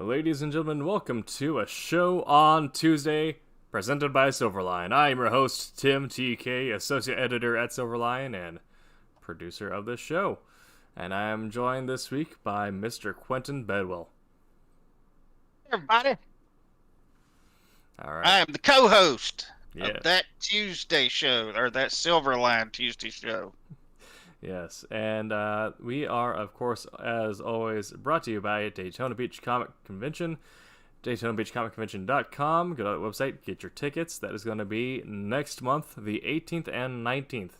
ladies and gentlemen. Welcome to a show on Tuesday, presented by Silverline. I am your host, Tim TK, associate editor at Silverline and producer of this show. And I am joined this week by Mr. Quentin Bedwell. Hey everybody. All right. I am the co-host Yes. of that Tuesday show, or that Silverline Tuesday show. Yes, and we are, of course, as always, brought to you by Daytona Beach Comic Convention, DaytonaBeachComicConvention.com. Go to that website, get your tickets. That is going to be next month, the 18th and 19th.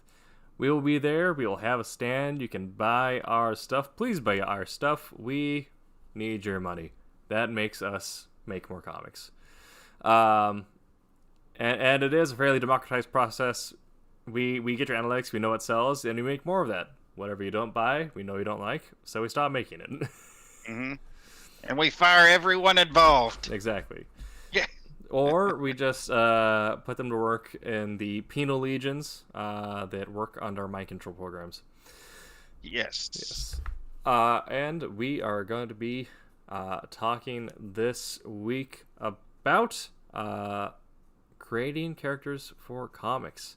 We will be there. We will have a stand. You can buy our stuff. Please buy our stuff. We need your money. That makes us make more comics. And it is a fairly democratized process. We get your analytics, we know what sells, and we make more of that. Whatever you don't buy, we know you don't like, so we stop making it. Mm-hmm. And we fire everyone involved. Exactly. Yeah. Or we just put them to work in the penal legions that work under mind control programs. Yes. And we are going to be talking this week about creating characters for comics.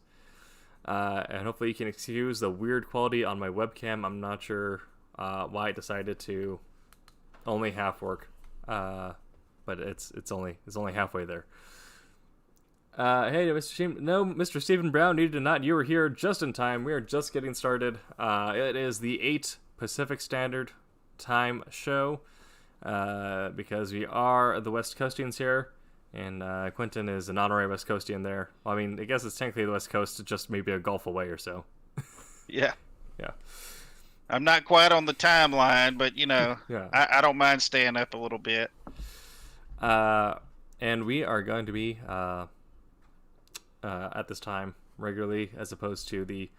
And hopefully you can excuse the weird quality on my webcam. I'm not sure why it decided to only half work, but it's only halfway there. Hey, Mr. Stephen Brown needed to not. You were here just in time. We are just getting started. It is the 8 Pacific Standard Time show because we are the West Coastians here. And Quentin is an honorary West Coastian there. Well, I mean, I guess it's technically the West Coast, just maybe a gulf away or so. Yeah. Yeah. I'm not quite on the timeline, but, Yeah. I don't mind staying up a little bit. And we are going to be, at this time, regularly, as opposed to the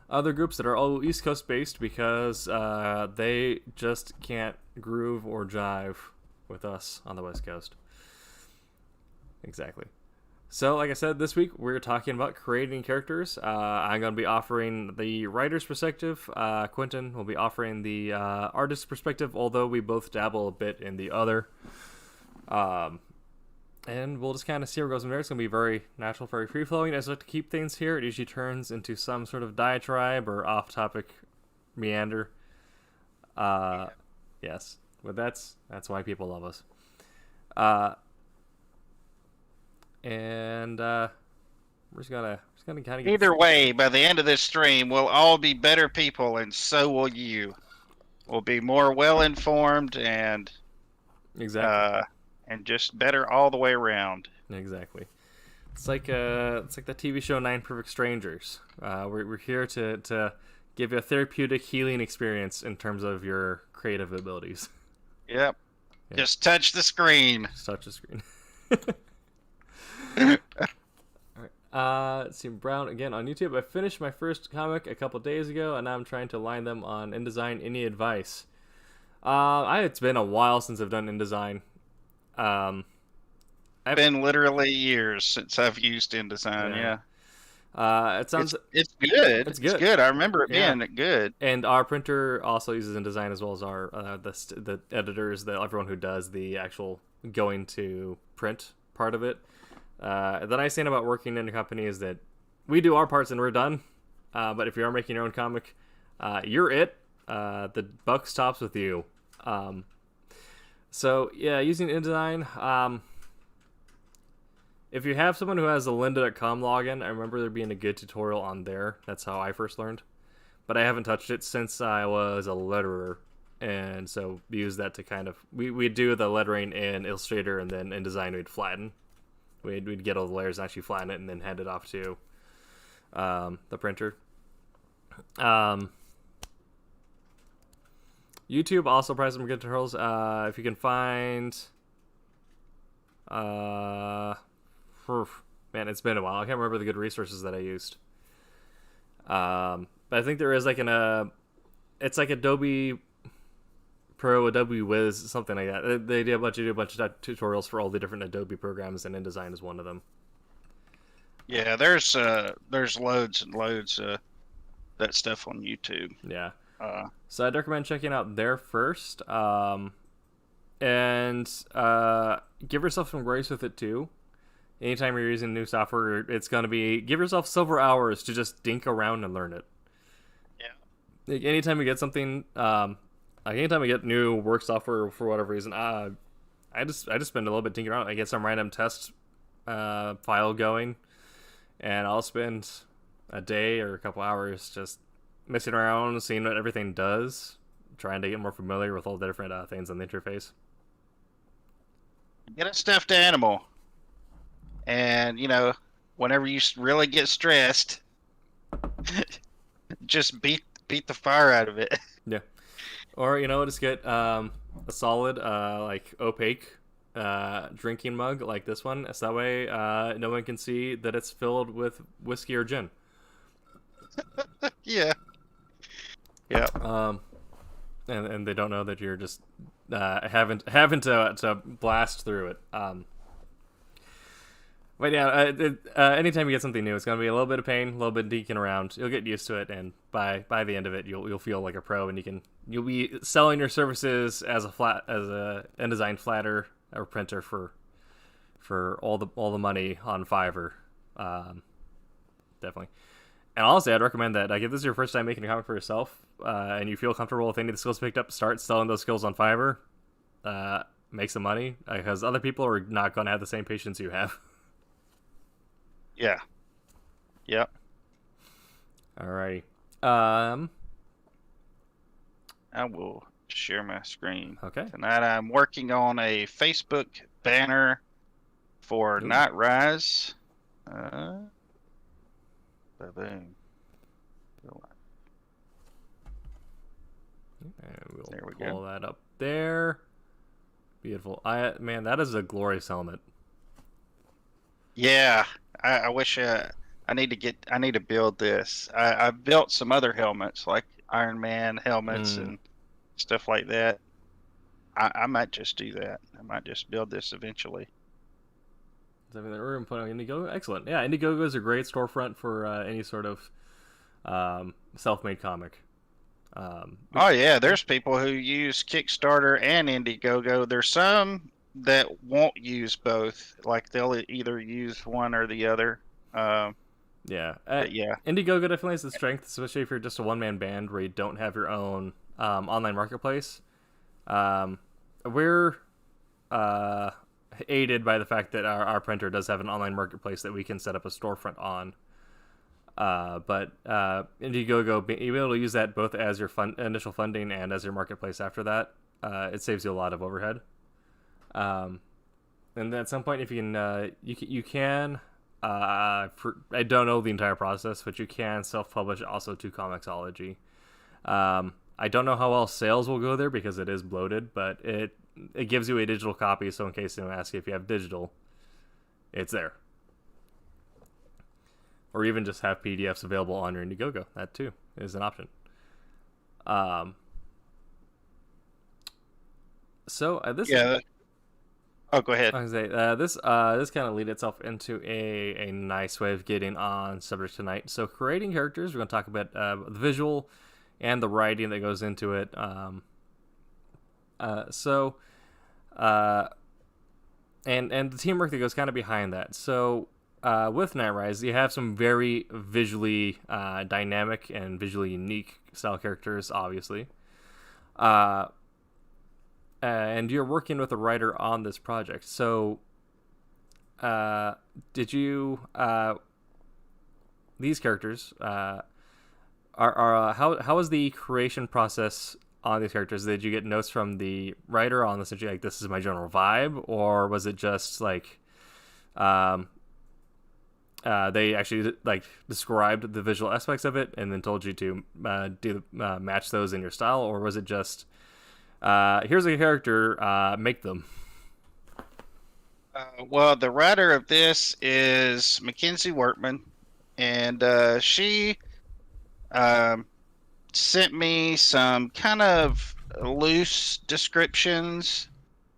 other groups that are all East Coast based, because they just can't groove or jive with us on the West Coast. Exactly. So, like I said, this week we're talking about creating characters. I'm going to be offering the writer's perspective. Quentin will be offering the artist's perspective, although we both dabble a bit in the other. And we'll just kind of see where it goes from there. It's going to be very natural, very free-flowing. As I like to keep things here, it usually turns into some sort of diatribe or off-topic meander. Yes, but that's why people love us. And we're just gonna kind of get... Either way, by the end of this stream, we'll all be better people, and so will you. We'll be more well-informed and exactly, and just better all the way around. Exactly. It's like the TV show 9 Perfect Strangers. We're here to give you a therapeutic healing experience in terms of your creative abilities. Yep. Yeah. Just touch the screen. Just touch the screen. Alright. Let's see, Brown again on YouTube. I finished my first comic a couple days ago, and now I'm trying to line them on InDesign. Any advice? It's been a while since I've done InDesign. It's been literally years since I've used InDesign. Yeah. It sounds it's good. It's good. It's good. I remember it being good. And our printer also uses InDesign, as well as our the editors, everyone who does the actual going to print part of it. The nice thing about working in a company is that we do our parts and we're done. But if you are making your own comic, you're it. The buck stops with you. So yeah, using InDesign. If you have someone who has a lynda.com login, I remember there being a good tutorial on there. That's how I first learned. But I haven't touched it since I was a letterer. And so we use that to kind of... We'd do the lettering in Illustrator, and then in InDesign we'd flatten. We'd get all the layers and actually flatten it and then hand it off to the printer. YouTube also provides some good tutorials. If you can find... man, it's been a while. I can't remember the good resources that I used. But I think there is like it's like Adobe Pro, Adobe Wiz, something like that. They do a bunch of tutorials for all the different Adobe programs, and InDesign is one of them. Yeah, there's loads and loads of that stuff on YouTube. Yeah. So I'd recommend checking out there first. and give yourself some grace with it too. Anytime you're using new software, it's going to be give yourself several hours to just dink around and learn it. Yeah. Like, anytime you get something, anytime I get new work software for whatever reason, I just spend a little bit tinking around. I get some random test file going, and I'll spend a day or a couple hours just messing around, seeing what everything does, trying to get more familiar with all the different things on the interface. Get a stuffed animal, and whenever you really get stressed, just beat the fire out of it. Yeah. Or just get a solid like opaque drinking mug like this one, so that way no one can see that it's filled with whiskey or gin. Yeah. Yeah. And they don't know that you're just having to blast through it. But yeah, anytime you get something new, it's gonna be a little bit of pain, a little bit deaking around. You'll get used to it, and by the end of it, you'll feel like a pro, and you'll be selling your services as a InDesign flatter or printer for all the money on Fiverr. Definitely. And honestly, I'd recommend that. Like, if this is your first time making a comic for yourself, and you feel comfortable with any of the skills picked up, start selling those skills on Fiverr. Make some money, because other people are not going to have the same patience you have. Yeah. Yep. Alrighty. I will share my screen. Okay. Tonight I'm working on a Facebook banner for Night Rise. Boom. And we'll There we pull go. that up there. Beautiful. Man, that is a glorious helmet. Yeah, I wish I need to build this. I've built some other helmets like Iron Man helmets and stuff like that. I might just do that. I might just build this eventually. We're going to put on Indiegogo. Excellent. Yeah, Indiegogo is a great storefront for any sort of self-made comic. Oh yeah, there's people who use Kickstarter and Indiegogo. There's some that won't use both. Like they'll either use one or the other. Yeah. Yeah. Indiegogo definitely has the strength, especially if you're just a one-man band where you don't have your own online marketplace. We're aided by the fact that our printer does have an online marketplace that we can set up a storefront on. But Indiegogo, being able to use that both as your initial funding and as your marketplace after that, it saves you a lot of overhead. And at some point, if you can, you can. I don't know the entire process, but you can self-publish also to Comixology. I don't know how well sales will go there because it is bloated, but it gives you a digital copy, so in case they ask you if you have digital, it's there. Or even just have PDFs available on your Indiegogo. That too is an option. So this. Yeah. Oh, go ahead. I was gonna say this kind of lead itself into a nice way of getting on subject tonight. So creating characters, we're going to talk about the visual and the writing that goes into it. And the teamwork that goes kind of behind that. So with Night Rise, you have some very visually dynamic and visually unique style characters, obviously. And you're working with a writer on this project. So, did you these characters are how is the creation process on these characters? Did you get notes from the writer on essentially like this is my general vibe, or was it just like they actually like described the visual aspects of it and then told you to match those in your style, or was it just here's a character, make them? Well, the writer of this is Mackenzie Workman, and she sent me some kind of loose descriptions,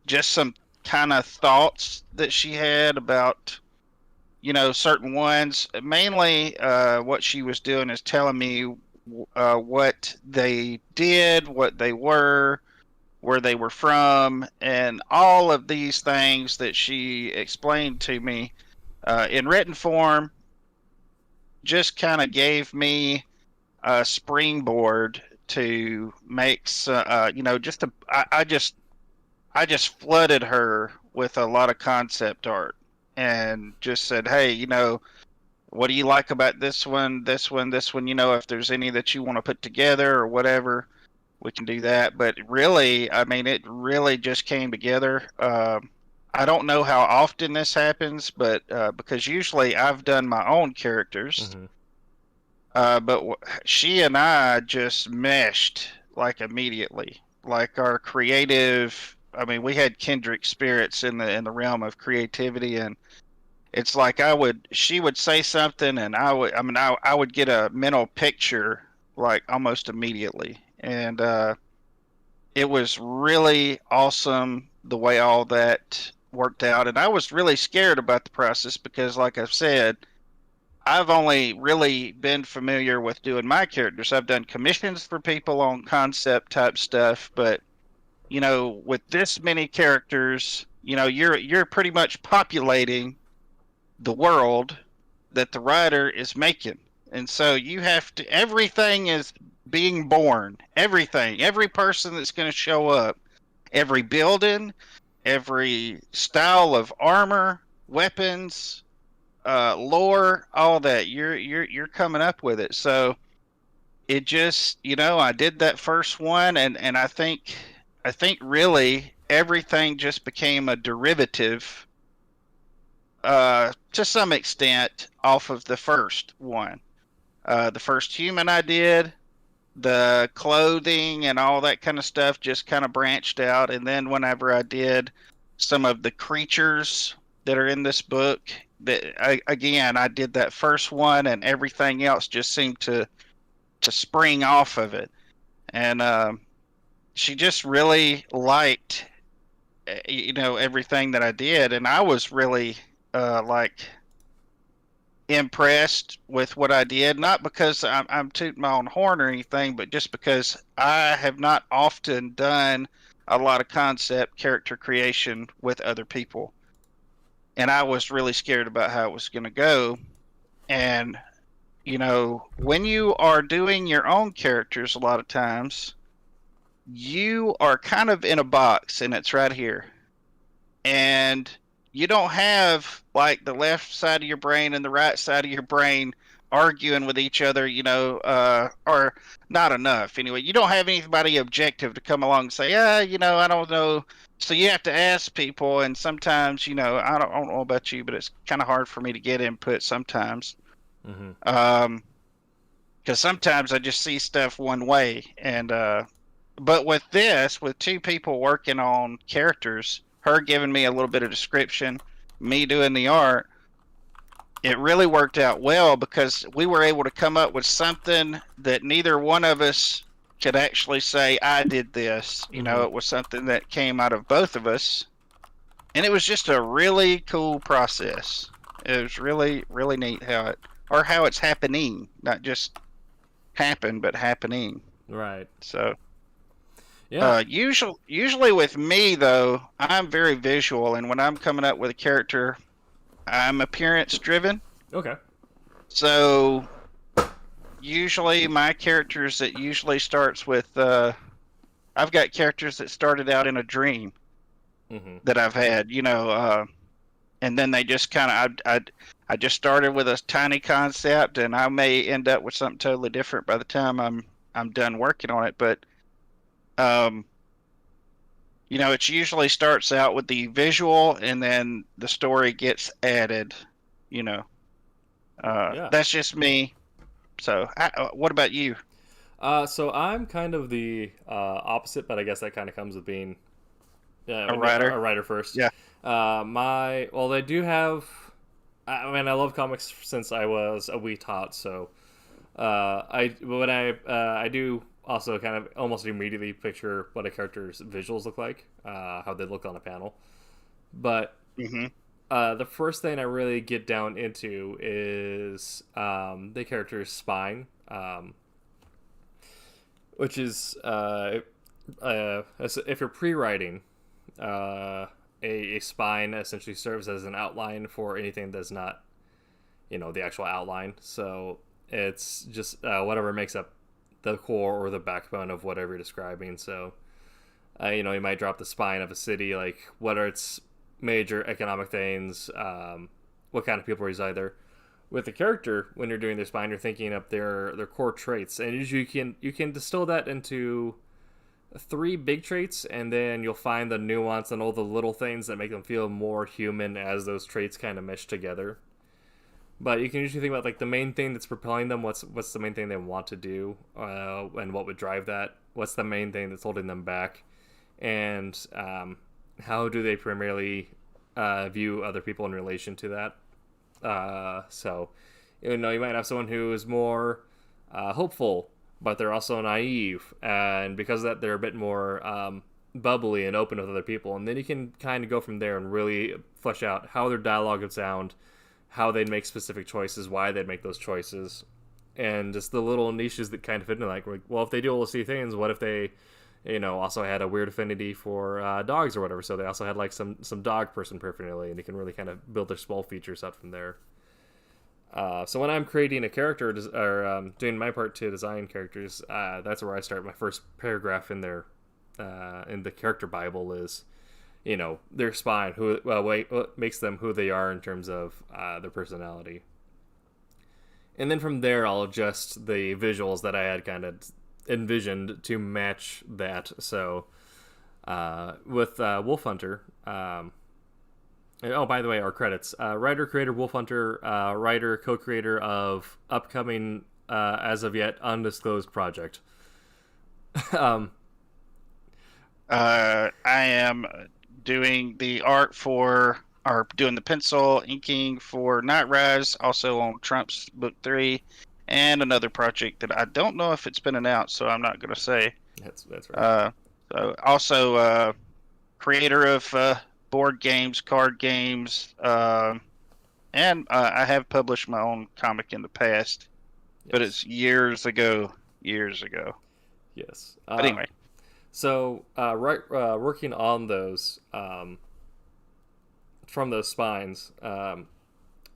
just some kind of thoughts that she had about, certain ones. Mainly, what she was doing is telling me what they did, what they were, where they were from, and all of these things that she explained to me in written form just kind of gave me a springboard to make, just I just flooded her with a lot of concept art and just said, hey, what do you like about this one, this one, this one? If there's any that you want to put together or whatever, we can do that. But really, I mean, it really just came together. I don't know how often this happens, but because usually I've done my own characters, Mm-hmm. but she and I just meshed like immediately. Like our creative, I mean, we had kindred spirits in the realm of creativity, and it's like she would say something, and I would get a mental picture like almost immediately, and it was really awesome the way all that worked out. And I was really scared about the process because, like I've said, I've only really been familiar with doing my characters. I've done commissions for people on concept type stuff, but with this many characters, you're pretty much populating the world that the writer is making. And so you have to, everything is being born. Everything, every person that's going to show up, every building, every style of armor, weapons, lore, all that. You're coming up with it. So it just, I did that first one, and I think really everything just became a derivative to some extent off of the first one. The first human I did, the clothing and all that kind of stuff just kind of branched out. And then whenever I did some of the creatures that are in this book, I did that first one, and everything else just seemed to spring off of it. And she just really liked, everything that I did, and I was really like impressed with what I did, not because I'm tooting my own horn or anything, but just because I have not often done a lot of concept character creation with other people. And I was really scared about how it was going to go. And, when you are doing your own characters, a lot of times, you are kind of in a box, and it's right here. And you don't have like the left side of your brain and the right side of your brain arguing with each other, or not enough. Anyway, you don't have anybody objective to come along and say, I don't know. So you have to ask people, and sometimes, I don't know about you, but it's kind of hard for me to get input sometimes. Mm-hmm. Because sometimes I just see stuff one way, and but with this, with two people working on characters, her giving me a little bit of description, me doing the art, it really worked out well because we were able to come up with something that neither one of us could actually say, I did this. Mm-hmm. It was something that came out of both of us. And it was just a really cool process. It was really, really neat how it's happening, not just happen, but happening. Right. So Yeah. usually with me though, I'm very visual, and when I'm coming up with a character, I'm appearance driven. Okay. So usually my characters, it usually starts with I've got characters that started out in a dream Mm-hmm. that I've had, and then they just kind of I just started with a tiny concept, and I may end up with something totally different by the time I'm done working on it, but um it usually starts out with the visual, and then the story gets added. You know, Yeah. that's just me. So, what about you? So I'm kind of the opposite, but I guess that kind of comes with being A writer? a writer first. Yeah. They do have. I mean, I love comics since I was a wee tot, so I do also kind of almost immediately picture what a character's visuals look like, how they look on a panel. But Mm-hmm. the first thing I really get down into is the character's spine, which is if you're pre-writing, a spine essentially serves as an outline for anything that's not, the actual outline. So it's just whatever makes up the core or the backbone of whatever you're describing. So, you might drop the spine of a city, like what are its major economic things, what kind of people reside there. With the character, when you're doing their spine, you're thinking of their core traits, and usually you can distill that into three big traits, and then you'll find the nuance and all the little things that make them feel more human as those traits kind of mesh together. But you can usually think about like the main thing that's propelling them. What's the main thing they want to do, and what would drive that? What's the main thing that's holding them back, and how do they primarily view other people in relation to that? So, you might have someone who is more hopeful, but they're also naive, and because of that, they're a bit more bubbly and open with other people. And then you can kind of go from there and really flesh out how their dialogue would sound, how they'd make specific choices, why they'd make those choices, and just the little niches that kind of fit into like, well, if they do all those things, what if they, also had a weird affinity for dogs or whatever? So they also had like some dog person personality, and you can really kind of build their small features out from there. So when I'm creating a character or doing my part to design characters, that's where I start. My first paragraph in there, in the character Bible is, their spine, what makes them who they are in terms of their personality. And then from there, I'll adjust the visuals that I had kind of envisioned to match that. So with Wolf Hunter, oh, by the way, our credits: writer, creator, Wolf Hunter, writer, co-creator of upcoming, as of yet undisclosed project. I am doing the art or doing the pencil inking for Night Rise, also on Trump's Book 3, and another project that I don't know if it's been announced, so I'm not going to say. That's right. So also creator of board games, card games, and I have published my own comic in the past, but it's years ago. Yes. But anyway. So, working on those, from those spines, then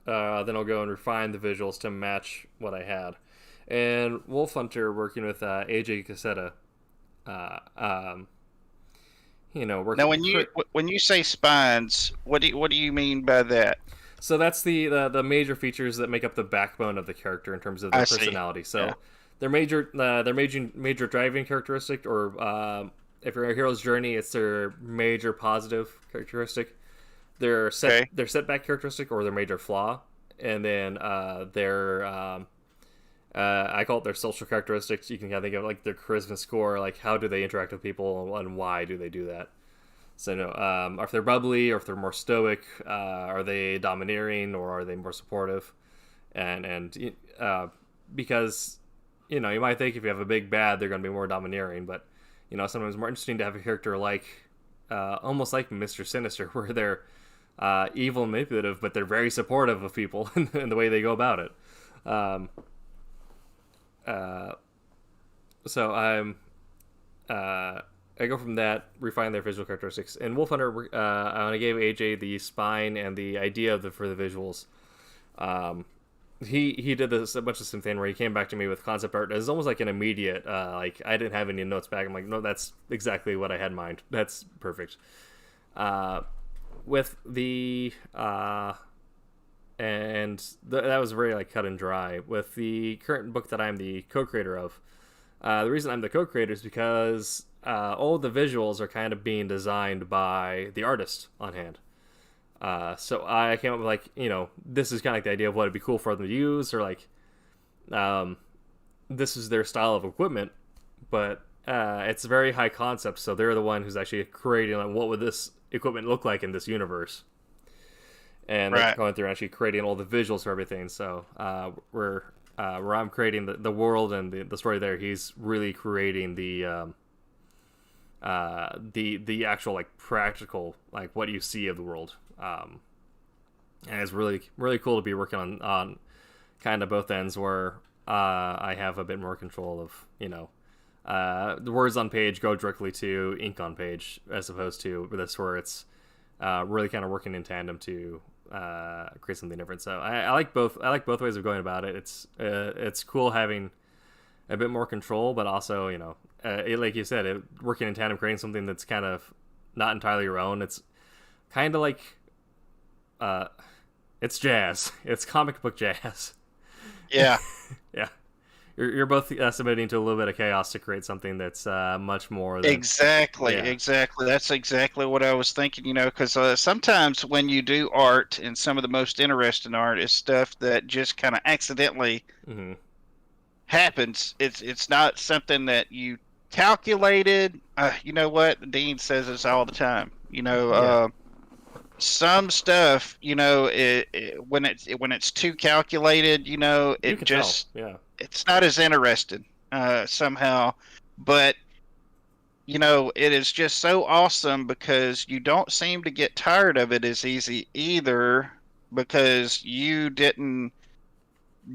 I'll go and refine the visuals to match what I had. And Wolf Hunter, working with AJ Cassetta, working. Now, when you say spines, what do you mean by that? So that's the major features that make up the backbone of the character in terms of their personality. So. Yeah. Their major driving characteristic, or if you're a hero's journey, it's their major positive characteristic. Their setback characteristic, or their major flaw, and then their I call it their social characteristics. You can kind of think of like their charisma score, like how do they interact with people and why do they do that. So if they're bubbly or if they're more stoic, are they domineering or are they more supportive, and because. You might think if you have a big bad, they're going to be more domineering, but, sometimes it's more interesting to have a character like, almost like Mr. Sinister, where they're evil and manipulative, but they're very supportive of people in the way they go about it. So I go from that, refine their visual characteristics. In Wolf Hunter, I gave AJ the spine and the idea for the visuals. He did this a bunch of the same thing where he came back to me with concept art. It's almost like an immediate, like I didn't have any notes back. I'm like, no, that's exactly what I had in mind. That's perfect. With the that was very like cut and dry. With the current book that I'm the co-creator of, the reason I'm the co-creator is because all the visuals are kind of being designed by the artist on hand. So I came up with like, this is kind of like the idea of what would be cool for them to use, or like, this is their style of equipment, but it's very high concept. So they're the one who's actually creating like, what would this equipment look like in this universe, and they're going through and actually creating all the visuals for everything. So where I'm creating the world and the story there, he's really creating the actual like practical like what you see of the world. And it's really really cool to be working on kind of both ends where I have a bit more control of the words on page go directly to ink on page, as opposed to this where it's really kind of working in tandem to create something different. So I like both. I like both ways of going about it. It's cool having a bit more control, but also, you know, like you said, working in tandem, creating something that's kind of not entirely your own. It's kind of like it's jazz. It's comic book jazz. Yeah. Yeah. You're both submitting to a little bit of chaos to create something that's much more than... Exactly, Yeah. exactly. That's exactly what I was thinking, you know, because sometimes when you do art, and some of the most interesting art is stuff that just kind of accidentally Mm-hmm. happens. It's not something that you calculated. You know what? Dean says this all the time. You know, Yeah. some stuff, you know, when it's too calculated, you know, You it can tell. just Yeah. it's not as interesting somehow. But you know, it is just so awesome because you don't seem to get tired of it as easy either, because you didn't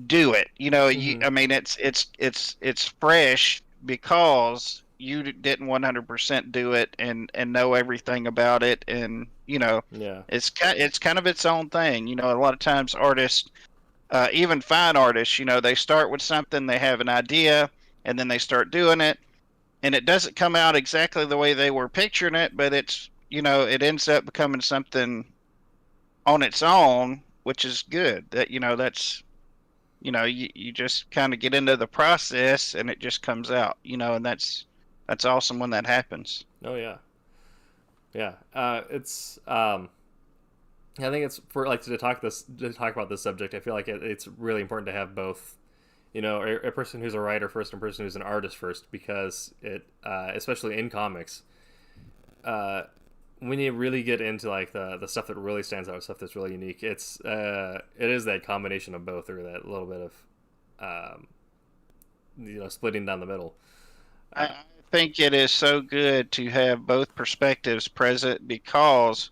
do it. You know, Mm-hmm. I mean, it's fresh because you didn't 100% do it and know everything about it, and you know, Yeah. it's kind of its own thing. You know, a lot of times artists, even fine artists, you know, they start with something, they have an idea, and then they start doing it, and it doesn't come out exactly the way they were picturing it, but it's, you know, it ends up becoming something on its own, which is good. That, you know, that's, you know, you just kind of get into the process and it just comes out, you know, and that's awesome when that happens. Oh yeah. Yeah. It's I think it's for like to talk about this subject. I feel like it's really important to have both, you know, a person who's a writer first and a person who's an artist first, because it especially in comics, when you really get into like the stuff that really stands out, stuff that's really unique, it is that combination of both, or that little bit of you know, splitting down the middle. Uh, I think it is so good to have both perspectives present because,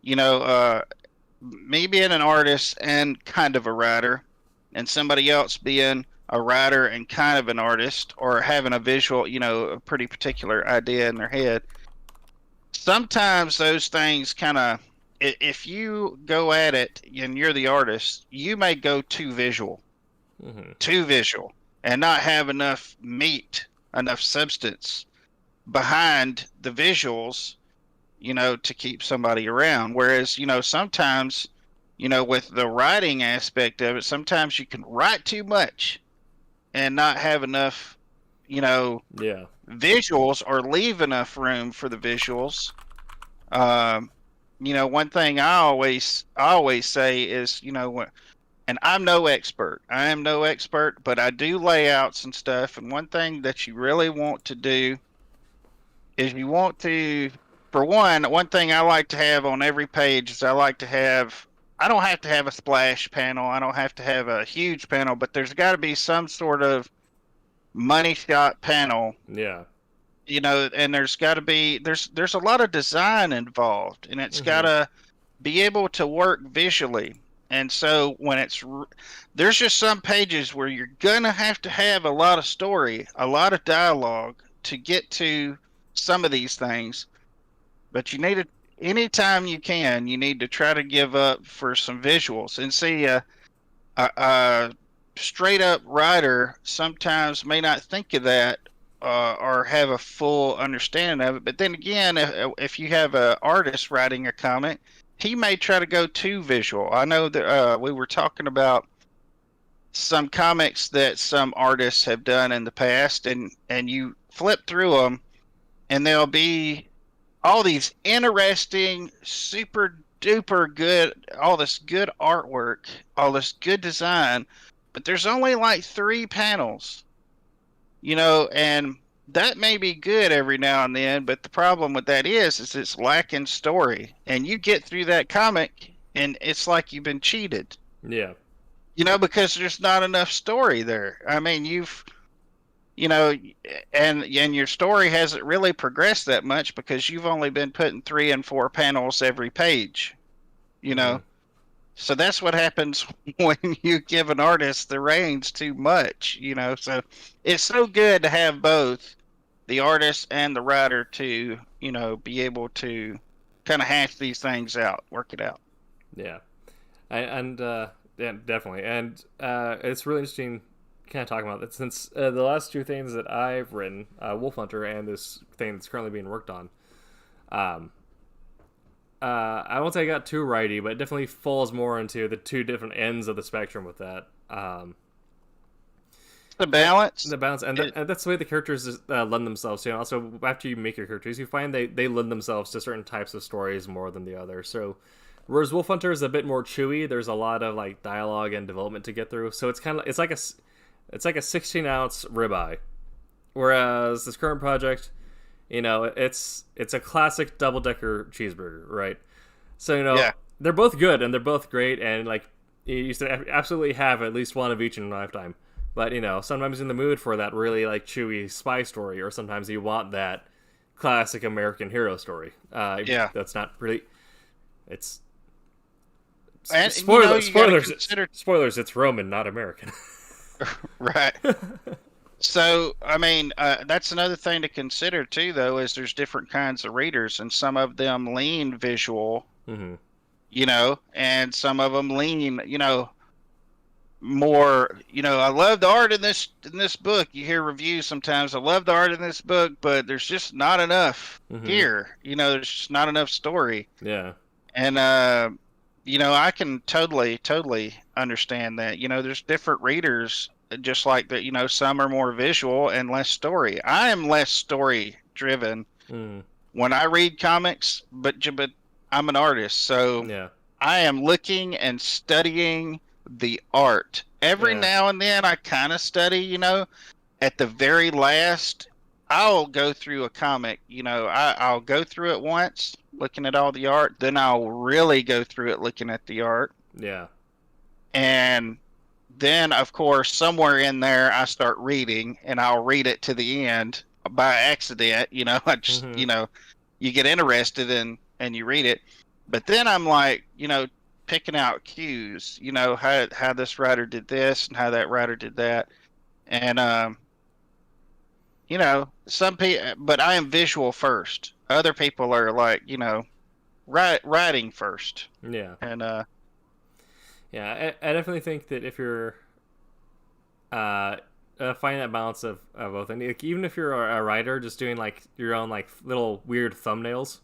you know, me being an artist and kind of a writer, and somebody else being a writer and kind of an artist, or having a visual, you know, a pretty particular idea in their head. Sometimes those things kind of, if you go at it and you're the artist, you may go mm-hmm. too visual, and not have enough meat, enough substance behind the visuals, you know, to keep somebody around. Whereas, you know, sometimes, you know, with the writing aspect of it, sometimes you can write too much and not have enough, you know, Yeah. visuals, or leave enough room for the visuals. Um, you know, one thing I always say is, you know, and I'm no expert. I am no expert, but I do layouts and stuff. And one thing that you really want to do is you want to, for one thing I like to have on every page is I don't have to have a splash panel. I don't have to have a huge panel, but there's got to be some sort of money shot panel, Yeah. you know, and there's got to be, there's a lot of design involved, and it's got Mm-hmm. to be able to work visually. And so there's just some pages where you're gonna have to have a lot of story, a lot of dialogue to get to some of these things. But you need to, anytime you can, you need to try to give up for some visuals. And see, a straight up writer sometimes may not think of that, or have a full understanding of it. But then again, if you have an artist writing a comic, he may try to go too visual. I know that we were talking about some comics that some artists have done in the past, and you flip through them, and there'll be all these interesting, super duper good, all this good artwork, all this good design, but there's only like 3 panels, you know, and that may be good every now and then, but the problem with that is it's lacking story, and you get through that comic, and it's like you've been cheated, Yeah. you know, because there's not enough story there. I mean, you know, and your story hasn't really progressed that much because you've only been putting 3 and 4 panels every page, you Mm-hmm. know. So that's what happens when you give an artist the reins too much, you know. So it's so good to have both the artist and the writer to, you know, be able to kind of hash these things out, work it out. Yeah, and yeah, definitely, and it's really interesting kind of talking about that since the last two things that I've written, Wolf Hunter and this thing that's currently being worked on. Um, I won't say I got too righty, but it definitely falls more into the two different ends of the spectrum with that. The balance. The balance, and, and that's the way the characters lend themselves to. Also, after you make your characters, you find they lend themselves to certain types of stories more than the other. So, whereas Wolf Hunter is a bit more chewy, there's a lot of like dialogue and development to get through. So it's like a 16-ounce ribeye. Whereas this current project, you know, it's a classic double decker cheeseburger, right? So Yeah. they're both good and they're both great, and like you used to absolutely have at least one of each in a lifetime. But sometimes in the mood for that really like chewy spy story, or sometimes you want that classic American hero story. Yeah. That's not really. It's And spoilers. you gotta Spoilers. consider Spoilers. It's Roman, not American. right. So, I mean, that's another thing to consider too, though, is there's different kinds of readers, and some of them lean visual, Mm-hmm. you know, and some of them lean, you know, more. You know, I love the art in this book. You hear reviews sometimes. I love the art in this book, but there's just not enough Mm-hmm. here. You know, there's just not enough story. Yeah. And you know, I can totally understand that. You know, there's different readers, just like that. You know, some are more visual and less story. I am less story driven Mm. when I read comics, but I'm an artist, so Yeah. I am looking and studying the art. Every Yeah. now and then, I kind of study. You know, at the very last, I'll go through a comic. You know, I'll go through it once, looking at all the art. Then I'll really go through it, looking at the art. Yeah. And then, of course, somewhere in there, I start reading, and I'll read it to the end by accident. You know, I just, Mm-hmm. you know, you get interested and you read it. But then I'm like, you know, picking out cues, you know, how this writer did this and how that writer did that. And, you know, some people, but I am visual first. Other people are like, you know, writing first. Yeah. And, Yeah. I definitely think that if you're find that balance of both, and like, even if you're a writer, just doing like your own like little weird thumbnails,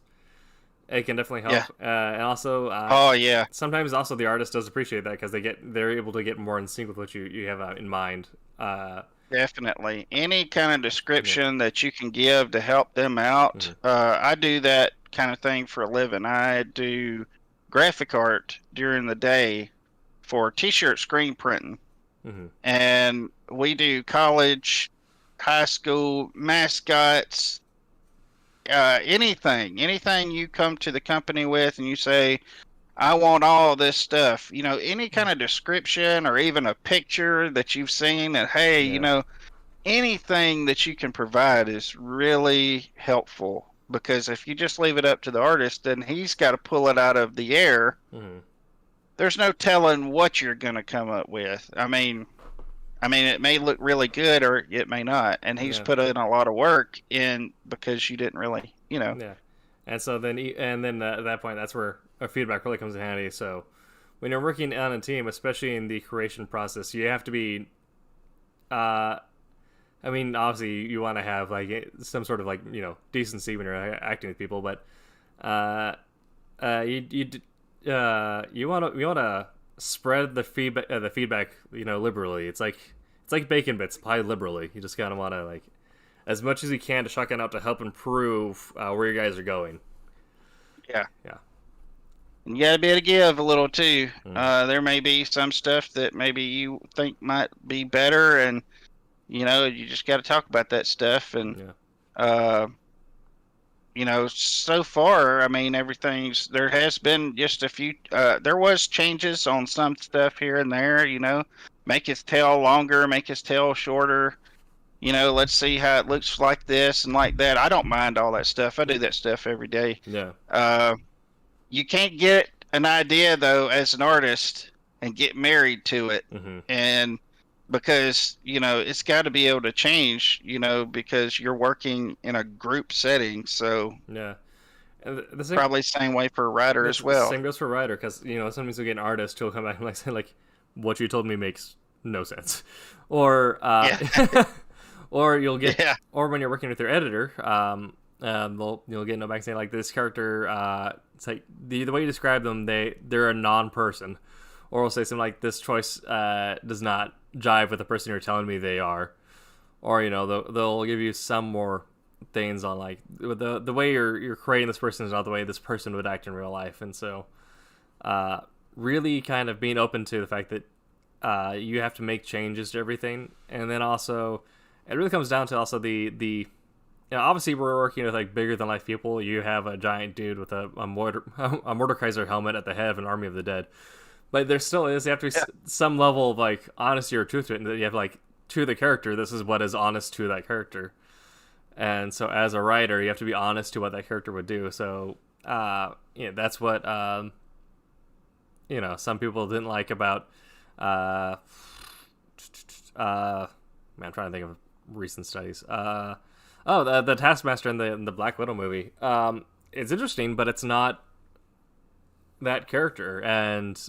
it can definitely help. And also, oh yeah, sometimes also the artist does appreciate that because they're able to get more in sync with what you have in mind. definitely. Any kind of description that you can give to help them out. Mhm. I do that kind of thing for a living. I do graphic art during the day for t-shirt screen printing. Mm-hmm. And we do college, high school mascots, anything you come to the company with and you say, I want all this stuff, you know, any kind of description or even a picture that you've seen that, hey, you Yeah. know, anything that you can provide is really helpful, because if you just leave it up to the artist, then he's got to pull it out of the air. Mm-hmm. There's no telling what you're going to come up with. I mean, it may look really good or it may not, and he's Yeah. put in a lot of work in because you didn't really, you know. Yeah. And so then at that point, that's where feedback really comes in handy. So when you're working on a team, especially in the creation process, you have to be. I mean, obviously, you want to have like some sort of like decency when you're acting with people, but you want to spread the feedback liberally. It's like bacon bits, pie liberally. You just kind of want to like as much as you can to shotgun out to help improve where you guys are going. Yeah. Yeah. And you got to be able to give a little too. There may be some stuff that maybe you think might be better, and you just got to talk about that stuff. And so far, I mean, there has been just a few. There was changes on some stuff here and there. Make his tail longer, make his tail shorter. Let's see how it looks like this and like that. I don't mind all that stuff. I do that stuff every day. Yeah. You can't get an idea though as an artist and get married to it, Mm-hmm. and because it's got to be able to change, because you're working in a group setting, so Yeah. And the same, probably same way for a writer that's as the well. same goes for a writer, because sometimes you get an artist who'll come back and like say like, what you told me makes no sense, or Yeah. or you'll get, Yeah. or when you're working with your editor, you'll get no back saying like, this character, it's like the way you describe them, they're a non-person, or we'll say something like, this choice does not jive with the person you're telling me they are, or they'll give you some more things on like the way you're creating this person is not the way this person would act in real life, and so really kind of being open to the fact that you have to make changes to everything, and then also it really comes down to also the obviously we're working with like bigger than life people. You have a giant dude with a Mordekaiser helmet at the head of an army of the dead, but there still is, you have to be some level of like honesty or truth to it, and that you have like, to the character, this is what is honest to that character. And so as a writer, you have to be honest to what that character would do. So that's what some people didn't like about man, I'm trying to think of recent studies. The Taskmaster in the Black Widow movie. It's interesting, but it's not that character, and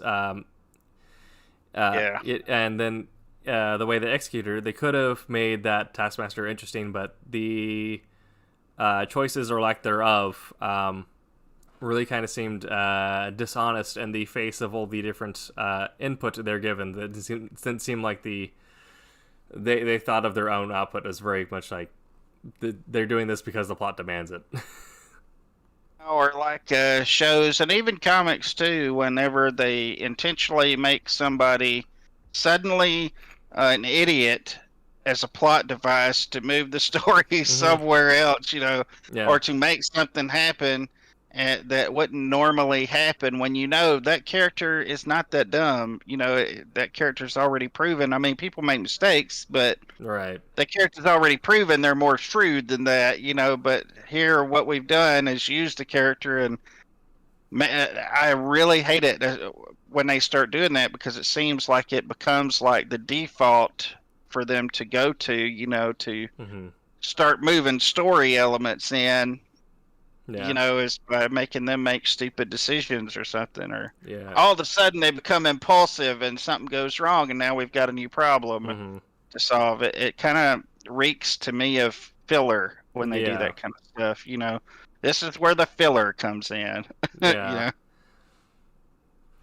and then the way they executed, they could have made that Taskmaster interesting, but the choices or lack thereof really kind of seemed dishonest in the face of all the different input they're given. It didn't seem like they thought of their own output as very much like they're doing this because the plot demands it. Or like shows and even comics too, whenever they intentionally make somebody suddenly an idiot as a plot device to move the story somewhere else, or to make something happen that wouldn't normally happen, when that character is not that dumb. That character's already proven. I mean, people make mistakes, but right, the character's already proven they're more shrewd than that, but here what we've done is use the character, and I really hate it when they start doing that, because it seems like it becomes like the default for them to go to, to start moving story elements in, is by making them make stupid decisions or something, or all of a sudden they become impulsive and something goes wrong, and now we've got a new problem to solve. It kind of reeks to me of filler when they do that kind of stuff. This is where the filler comes in. Yeah.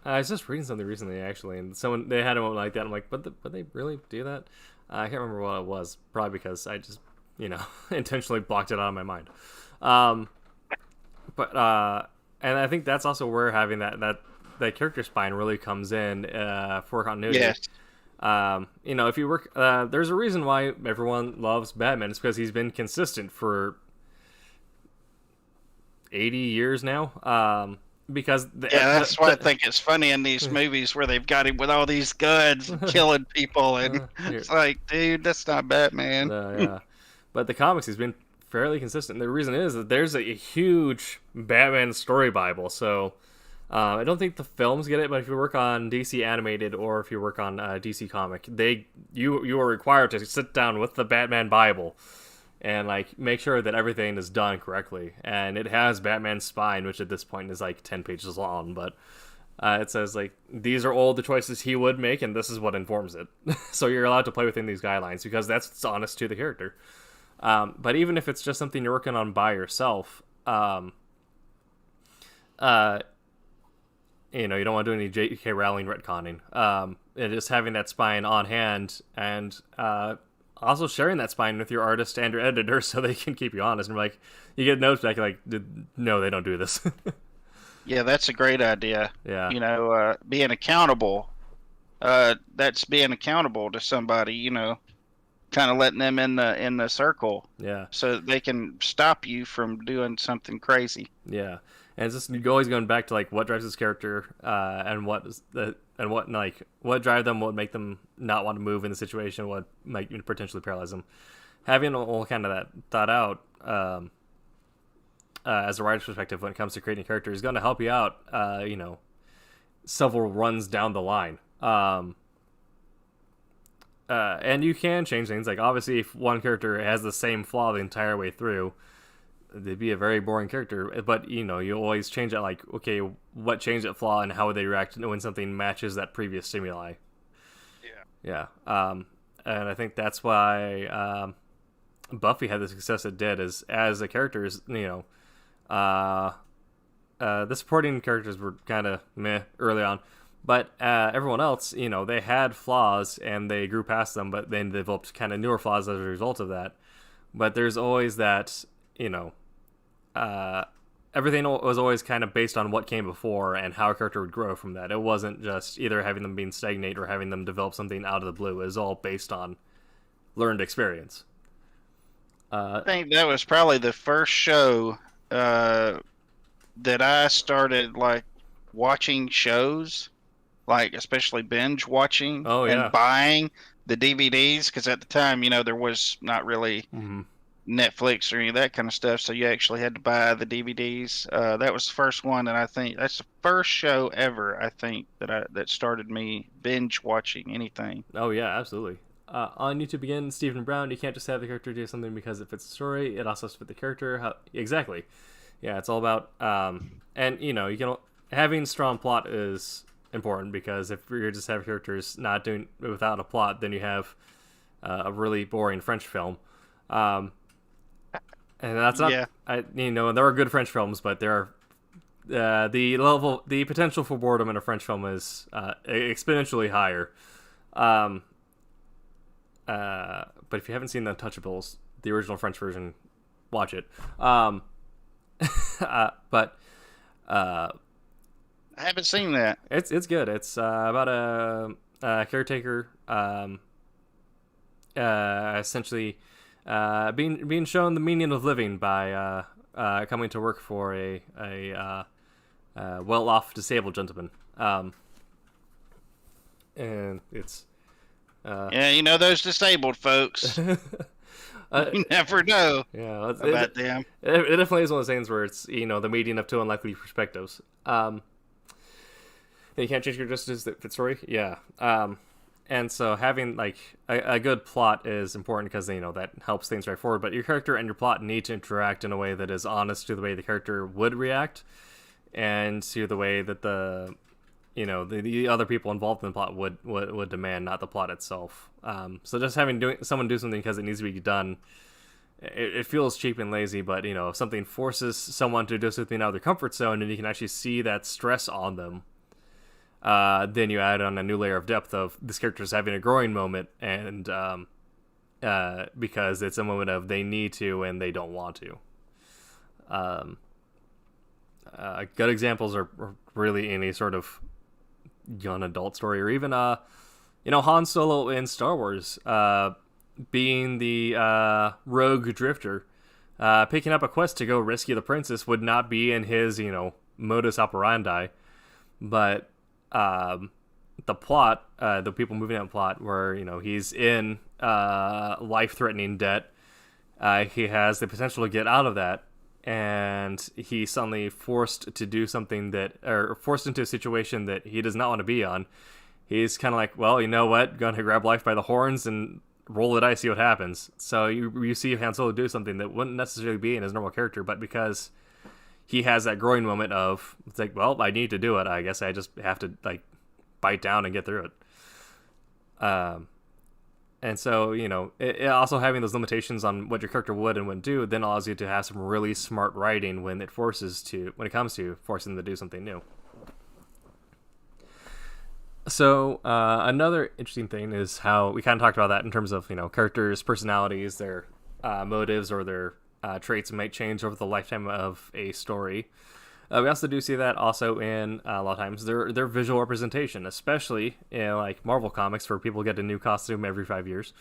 I was just reading something recently, actually, and they had one like that. I'm like, would they really do that? I can't remember what it was. Probably because I just, intentionally blocked it out of my mind. But and I think that's also where having that character spine really comes in for continuity. Yes. If you work, there's a reason why everyone loves Batman. It's because he's been consistent for 80 years now. Because that's why I think it's funny in these movies where they've got him with all these guns and killing people, and it's like, dude, that's not Batman. Yeah. But the comics, he's been fairly consistent. The reason is that there's a huge Batman story Bible. So I don't think the films get it, but if you work on DC animated or if you work on DC comic, you are required to sit down with the Batman Bible and like make sure that everything is done correctly. And it has Batman's spine, which at this point is like 10 pages long, but it says like, these are all the choices he would make, and this is what informs it. So you're allowed to play within these guidelines because that's honest to the character. But even if it's just something you're working on by yourself, you don't want to do any J.K. Rowling retconning. It is having that spine on hand, and also sharing that spine with your artist and your editor so they can keep you honest. And like, you get notes back like, no, they don't do this. Yeah, that's a great idea. Yeah. Being accountable. That's being accountable to somebody, kind of letting them in the circle. Yeah. So that they can stop you from doing something crazy. Yeah. And it's just always going back to like what drives this character, and what drive them, what make them not want to move in the situation, what might potentially paralyze them. Having all kind of that thought out, as a writer's perspective when it comes to creating a character is going to help you out, several runs down the line. And you can change things. Like, obviously, if one character has the same flaw the entire way through, they'd be a very boring character. But, you always change it, like, okay, what changed that flaw and how would they react when something matches that previous stimuli? Yeah. And I think that's why Buffy had the success it did, is as the characters, the supporting characters were kind of meh early on. But everyone else, they had flaws and they grew past them, but then developed kind of newer flaws as a result of that. But there's always that, everything was always kind of based on what came before and how a character would grow from that. It wasn't just either having them being stagnate or having them develop something out of the blue. It was all based on learned experience. I think that was probably the first show that I started like watching shows, like especially binge watching and buying the DVDs, because at the time, there was not really Netflix or any of that kind of stuff, so you actually had to buy the DVDs. That was the first one, and I think that's the first show ever, I think, that started me binge watching anything. Oh yeah, absolutely. On YouTube again, Stephen Brown, you can't just have the character do something because it fits the story. It also has to fit the character. Exactly. Yeah, it's all about and having strong plot is important, because if you just have characters not doing without a plot, then you have a really boring French film. And that's not, there are good French films, but there are the potential for boredom in a French film is exponentially higher. But if you haven't seen The Untouchables, the original French version, watch it. But I haven't seen that. It's good. It's about a caretaker, essentially being shown the meaning of living by coming to work for a well-off disabled gentleman. And it's those disabled folks. You never know about them. It definitely is one of those things where it's the meeting of two unlikely perspectives. And you can't change your justice that fit story. Yeah. And so having like a good plot is important, because that helps things right forward. But your character and your plot need to interact in a way that is honest to the way the character would react, and to the way that the other people involved in the plot would demand, not the plot itself. So just having someone do something because it needs to be done, it feels cheap and lazy. But if something forces someone to do something out of their comfort zone, and you can actually see that stress on them, then you add on a new layer of depth of this character's having a growing moment, and because it's a moment of they need to and they don't want to. Good examples are really any sort of young adult story, or even Han Solo in Star Wars, being the rogue drifter, picking up a quest to go rescue the princess would not be in his modus operandi, but the plot, the people moving out plot, where he's in life-threatening debt, he has the potential to get out of that, and he's suddenly forced to do something or forced into a situation that he does not want to be on. He's kind of like, well, you know what? Gonna grab life by the horns and roll the dice, see what happens. So you see Han Solo do something that wouldn't necessarily be in his normal character, but because he has that growing moment of, it's like, well, I need to do it. I guess I just have to like bite down and get through it. And so, it also having those limitations on what your character would and wouldn't do then allows you to have some really smart writing when it comes to forcing them to do something new. So, another interesting thing is how we kind of talked about that in terms of, characters' personalities, their motives, or their traits might change over the lifetime of a story. We also do see that also in a lot of times their visual representation, especially in like Marvel comics, where people get a new costume every 5 years.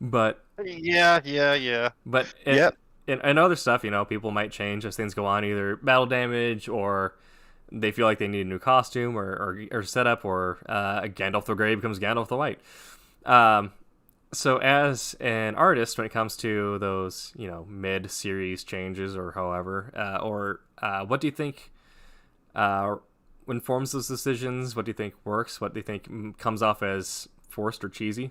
But yeah. But in other stuff, people might change as things go on, either battle damage, or they feel like they need a new costume or setup, or Gandalf the Grey becomes Gandalf the White. So as an artist, when it comes to those, mid-series changes or however, what do you think informs those decisions? What do you think works? What do you think comes off as forced or cheesy?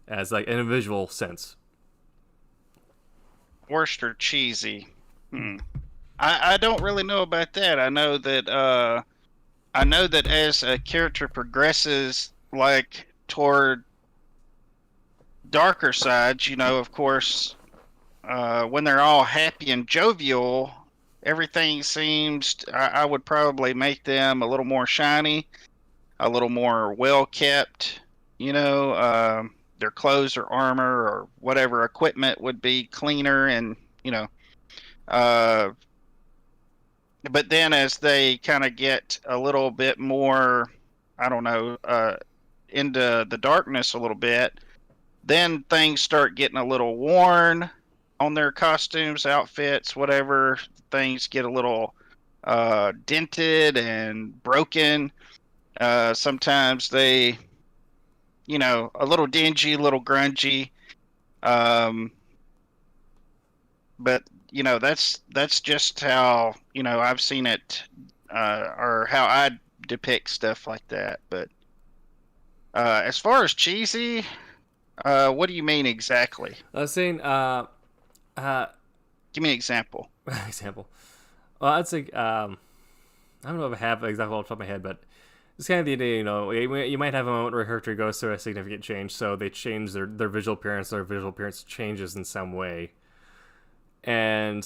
As like in a visual sense. Worst or cheesy? I don't really know about that. I know that as a character progresses, like toward darker sides, of course, when they're all happy and jovial, everything seems. I would probably make them a little more shiny, a little more well kept. Their clothes or armor or whatever equipment would be cleaner, and uh, but then as they kind of get a little bit more, I don't know, into the darkness a little bit, then things start getting a little worn on their costumes, outfits, whatever. Things get a little dented and broken. Sometimes they, a little dingy, a little grungy. But that's just how I've seen it, or how I depict stuff like that. But as far as cheesy, what do you mean exactly? I was saying, Give me an example. example. Well, I'd say, I don't know if I have exactly off the top of my head, but it's kind of the idea, you might have a moment where a character goes through a significant change, so they change their visual appearance changes in some way. And,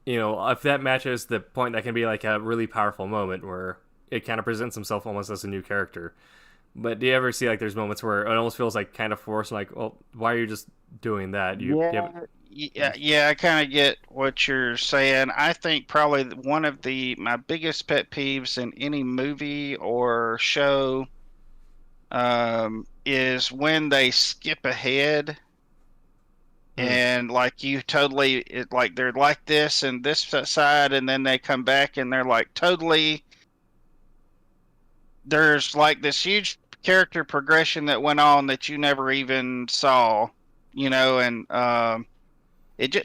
if that matches the point, that can be like a really powerful moment where it kind of presents himself almost as a new character. But do you ever see, like, there's moments where it almost feels like kind of forced, like, well, why are you just doing that? Yeah, I kind of get what you're saying. I think probably one of my biggest pet peeves in any movie or show is when they skip ahead and like like they're like this and this side, and then they come back and they're like totally. There's like this huge character progression that went on that you never even saw, and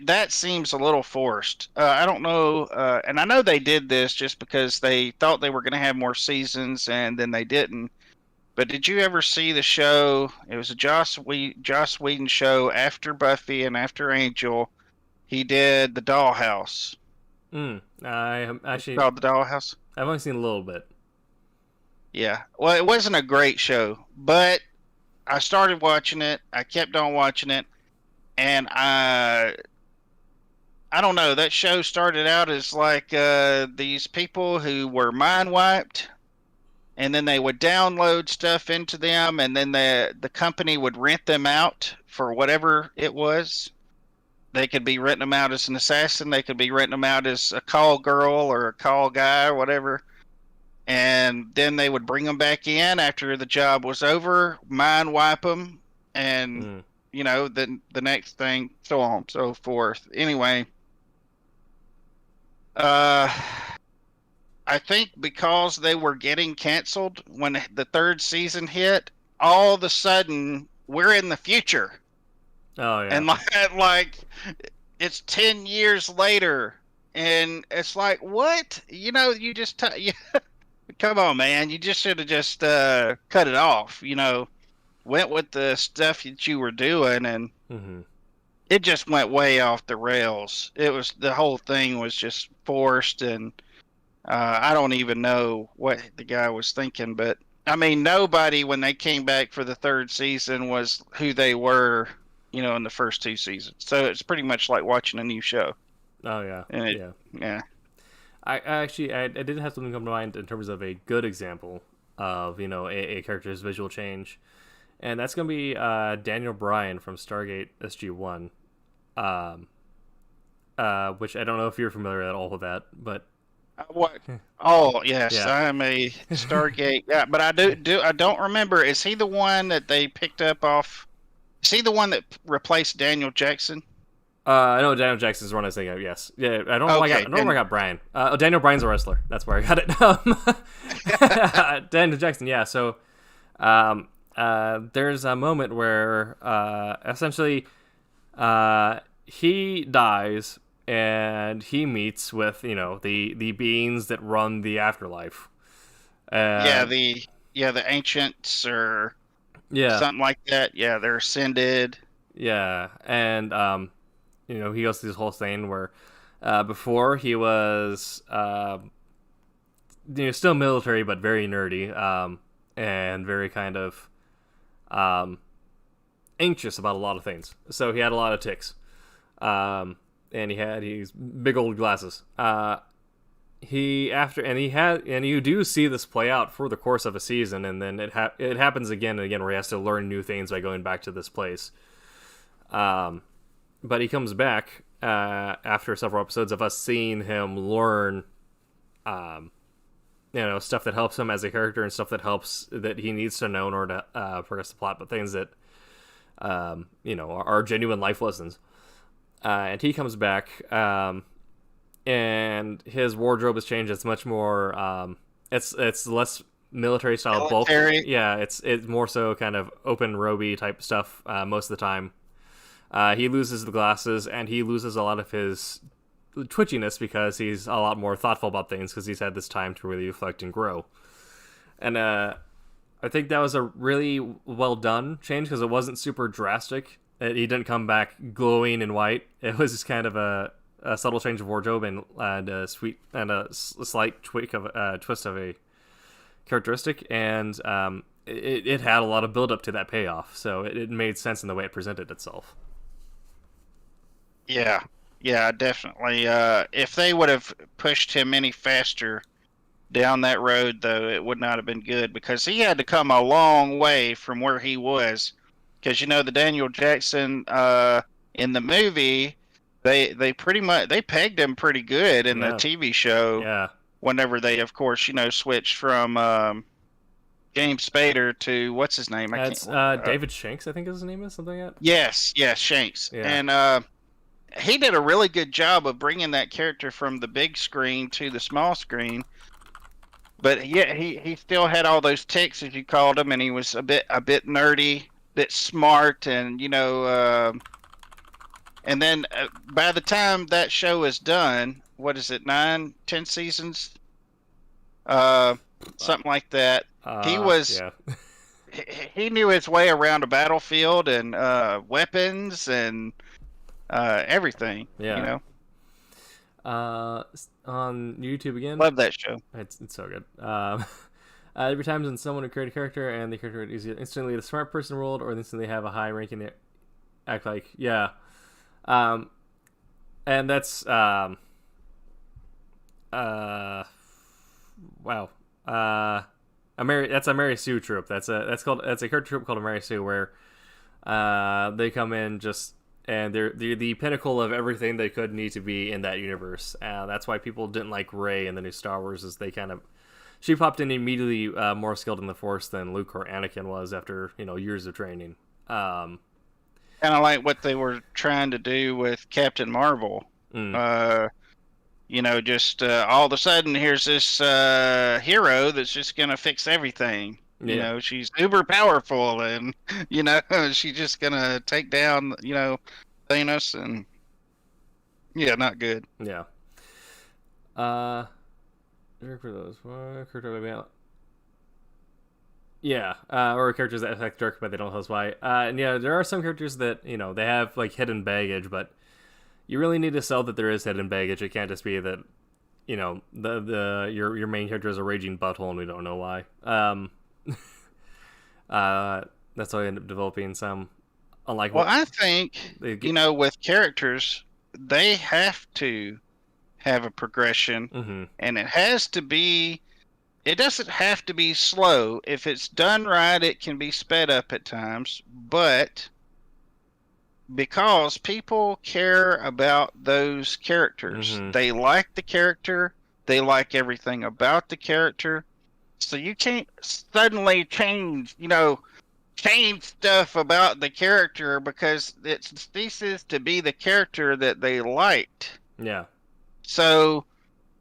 that seems a little forced. I don't know, and I know they did this just because they thought they were going to have more seasons, and then they didn't. But did you ever see the show? It was a Joss Whedon show after Buffy and after Angel. He did the Dollhouse. I actually It's called the Dollhouse. I've only seen a little bit. Yeah, well, it wasn't a great show, but I started watching it. I kept on watching it, and I don't know. That show started out as like these people who were mind wiped, and then they would download stuff into them, and then the company would rent them out for whatever it was. They could be renting them out as an assassin. They could be renting them out as a call girl or a call guy or whatever. And then they would bring them back in after the job was over, mind wipe them, and then the next thing, so on and so forth. Anyway, I think because they were getting canceled when the third season hit, all of a sudden we're in the future. Oh yeah, and like it's 10 years later, and it's like, what? You just come on, man. You just should have just cut it off, went with the stuff that you were doing, and it just went way off the rails. The whole thing was just forced, and I don't even know what the guy was thinking, but I mean, nobody, when they came back for the third season, was who they were, in the first two seasons. So it's pretty much like watching a new show. Oh yeah, yeah. I did have something come to mind in terms of a good example of a character's visual change, and that's gonna be Daniel Bryan from Stargate SG1, which I don't know if you're familiar at all with that, but what? Oh yes, yeah. I am a Stargate. Yeah, but I don't remember. Is he the one that they picked up off? Is he the one that replaced Daniel Jackson? I know Daniel Jackson's the one I was thinking of, yes. Yeah, I don't know why I got Brian. Daniel Bryan's a wrestler. That's where I got it. Daniel Jackson, yeah. So there's a moment where essentially he dies and he meets with, the beings that run the afterlife. Yeah, And the ancients or yeah, something like that. Yeah, they're ascended. yeah, and he goes through this whole thing where before he was still military but very nerdy, and very kind of um, anxious about a lot of things. So he had a lot of tics, and he had these big old glasses. And you do see this play out for the course of a season, and then it happens again and again where he has to learn new things by going back to this place. But he comes back after several episodes of us seeing him learn, stuff that helps him as a character and stuff that he needs to know in order to progress the plot, but things that are genuine life lessons. And he comes back, and his wardrobe has changed. It's much more, it's less military style bulk. Military. Yeah, it's more so kind of open roby type stuff most of the time. He loses the glasses, and he loses a lot of his twitchiness because he's a lot more thoughtful about things because he's had this time to really reflect and grow. And I think that was a really well done change because it wasn't super drastic. He didn't come back glowing in white. It was just kind of a subtle change of wardrobe and a slight twist of a characteristic, and it had a lot of build up to that payoff. So it made sense in the way it presented itself. Yeah, definitely. If they would have pushed him any faster down that road, though, it would not have been good because he had to come a long way from where he was. Because the Daniel Jackson in the movie, they pretty much they pegged him pretty good in the TV show. Yeah. Whenever they, of course, switched from James Spader to what's his name? That's David Shanks, I think his name is something like that. Yes, Shanks. Yeah. And he did a really good job of bringing that character from the big screen to the small screen. But yeah, he still had all those tics, as you called him, and he was a bit nerdy, bit smart, and and then by the time that show is done, what is it, 9, 10 seasons, something like that. He was he knew his way around a battlefield and weapons and everything. Yeah. On YouTube again. Love that show. It's so good. Every time when someone would create a character and the character would either instantly the smart person rolled or instantly have a high ranking act like and that's wow. That's a Mary Sue trope. That's a character trope called a Mary Sue where they come in just and they're the pinnacle of everything they could need to be in that universe. That's why people didn't like Rey in the new Star Wars, is she popped in immediately more skilled in the Force than Luke or Anakin was after years of training. Kind of like what they were trying to do with Captain Marvel. Just all of a sudden here's this hero that's just gonna fix everything. Yeah. She's uber powerful, and she's just gonna take down Thanos, and not good. Yeah. For those or characters that affect Dirk, but they don't tell us why. And there are some characters that they have like hidden baggage, but you really need to sell that there is hidden baggage. It can't just be that your main character is a raging butthole and we don't know why. That's why I end up developing some unlike. Well, I think with characters, they have to have a progression, and it has to be. It doesn't have to be slow. If it's done right, it can be sped up at times, but because people care about those characters, they like the character, they like everything about the character, so you can't suddenly change stuff about the character because it ceases to be the character that they liked. Yeah. So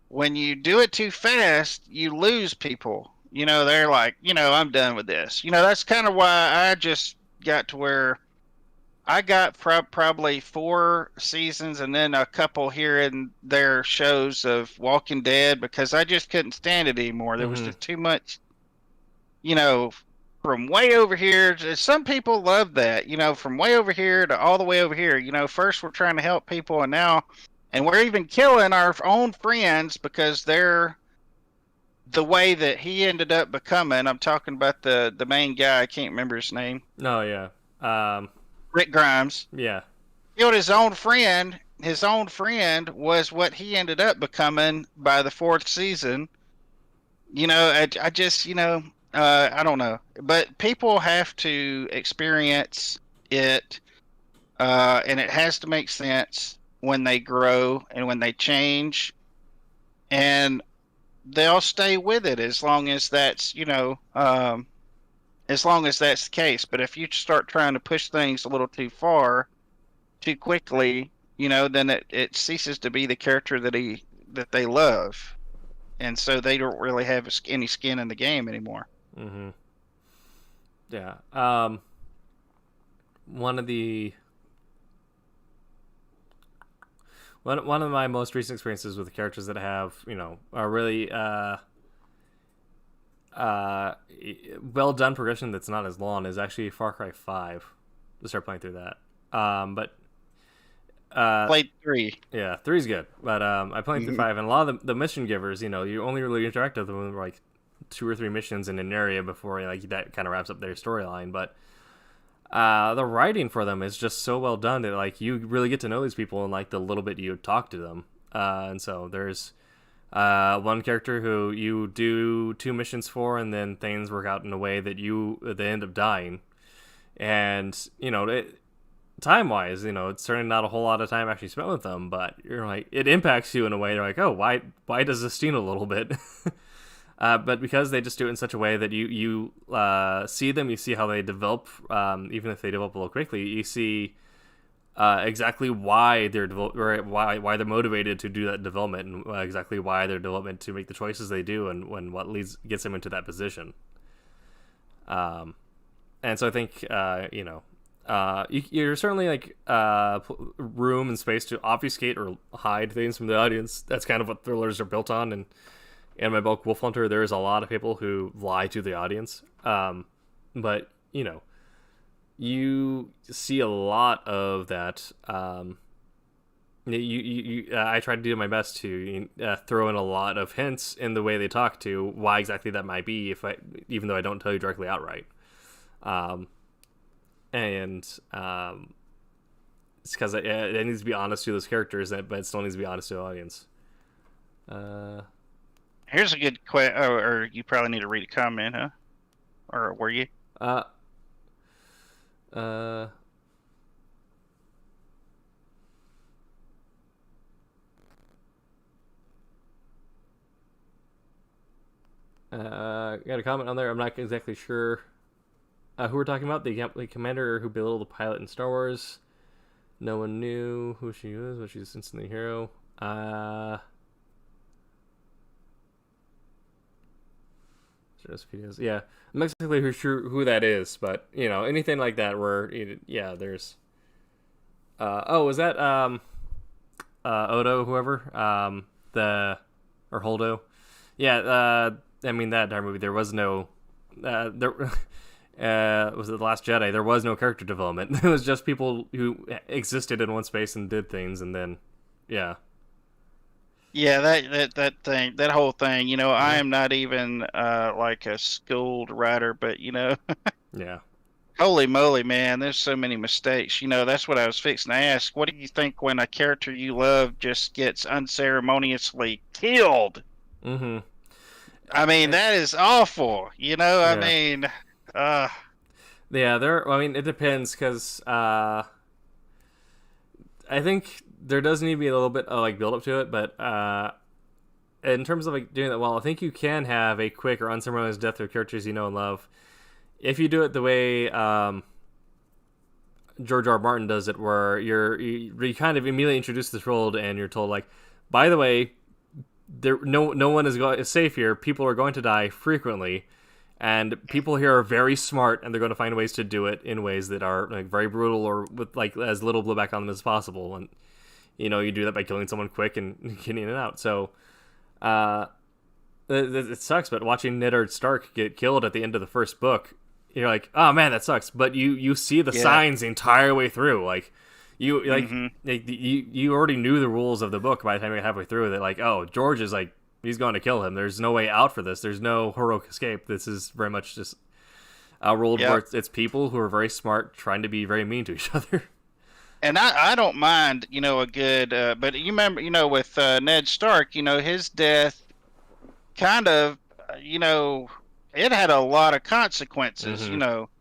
when you do it too fast, you lose people. They're like, I'm done with this. That's kind of why I just got to where I got probably 4 seasons and then a couple here and there shows of Walking Dead because I just couldn't stand it anymore. There was Mm-hmm. just too much, you know, from way over here. Some people love that, from way over here to all the way over here. First we're trying to help people, and we're even killing our own friends because they're the way that he ended up becoming. I'm talking about the main guy. I can't remember his name. Oh yeah. Um, Rick Grimes yeah. killed his own friend. His own friend was what he ended up becoming by the 4th season. I just, I don't know. But people have to experience it, and it has to make sense when they grow and when they change. And they'll stay with it as long as that's, as long as that's the case. But if you start trying to push things a little too far, too quickly, then it ceases to be the character that they love, and so they don't really have any skin in the game anymore. Mm-hmm. Yeah. One of the one of my most recent experiences with characters that have are really well done progression that's not as long is actually Far Cry 5. To start playing through that. But Played 3. yeah, 3's good. But I played through 5, and a lot of the mission givers, you only really interact with them with like 2 or 3 missions in an area before that kind of wraps up their storyline. But the writing for them is just so well done that like you really get to know these people in like the little bit you talk to them. And so there's one character who you do 2 missions for, and then things work out in a way that they end up dying. And time wise, it's certainly not a whole lot of time actually spent with them, but you're like, it impacts you in a way. You're like, oh, why does this sting a little bit? But because they just do it in such a way that you see them, you see how they develop, even if they develop a little quickly, you see exactly why why they're motivated to do that development, and exactly why their development to make the choices they do, and when what gets them into that position. And so I think you're certainly like room and space to obfuscate or hide things from the audience. That's kind of what thrillers are built on. And in my book Wolf Hunter, there is a lot of people who lie to the audience. But you see a lot of that. I try to do my best to throw in a lot of hints in the way they talk to why exactly that might be, even though I don't tell you directly outright. It's because it needs to be honest to those characters, but it still needs to be honest to the audience. Here's a good question. Or you probably need to read a comment, huh? Or were you? Got a comment on there. I'm not exactly sure who we're talking about. The commander who belittled the pilot in Star Wars. No one knew who she was, but she's instantly a hero. Yeah, I'm not exactly sure who that is, but anything like that where there's. Was that Odo, whoever or Holdo? Yeah, I mean that entire movie there was no there. Was it The Last Jedi? There was no character development. It was just people who existed in one space and did things, and then, yeah. Yeah, that whole thing. I am not even like a schooled writer, but Yeah. holy moly, man, there's so many mistakes. That's what I was fixing to ask. What do you think when a character you love just gets unceremoniously killed? Mm-hmm. I mean, that is awful. Yeah. I mean, yeah, it depends, because I think there does need to be a little bit of like build up to it, but in terms of like doing that well, I think you can have a quick or unceremonious death of characters you know and love if you do it the way George R. R. Martin does it, where you kind of immediately introduce this world and you're told, like, by the way, no one is safe here. People are going to die frequently, And people here are very smart, and they're going to find ways to do it in ways that are like very brutal or with like as little blowback on them as possible. And you do that by killing someone quick and getting it out. So, it sucks. But watching Ned Stark get killed at the end of the first book, you're like, oh man, that sucks. But you see the signs the entire way through. Like you already knew the rules of the book by the time you got halfway through. That like, oh, George is like, he's going to kill him. There's no way out for this. There's no heroic escape. This is very much just a world where it's people who are very smart trying to be very mean to each other. And I don't mind, a good, but you remember, with Ned Stark, his death kind of, it had a lot of consequences,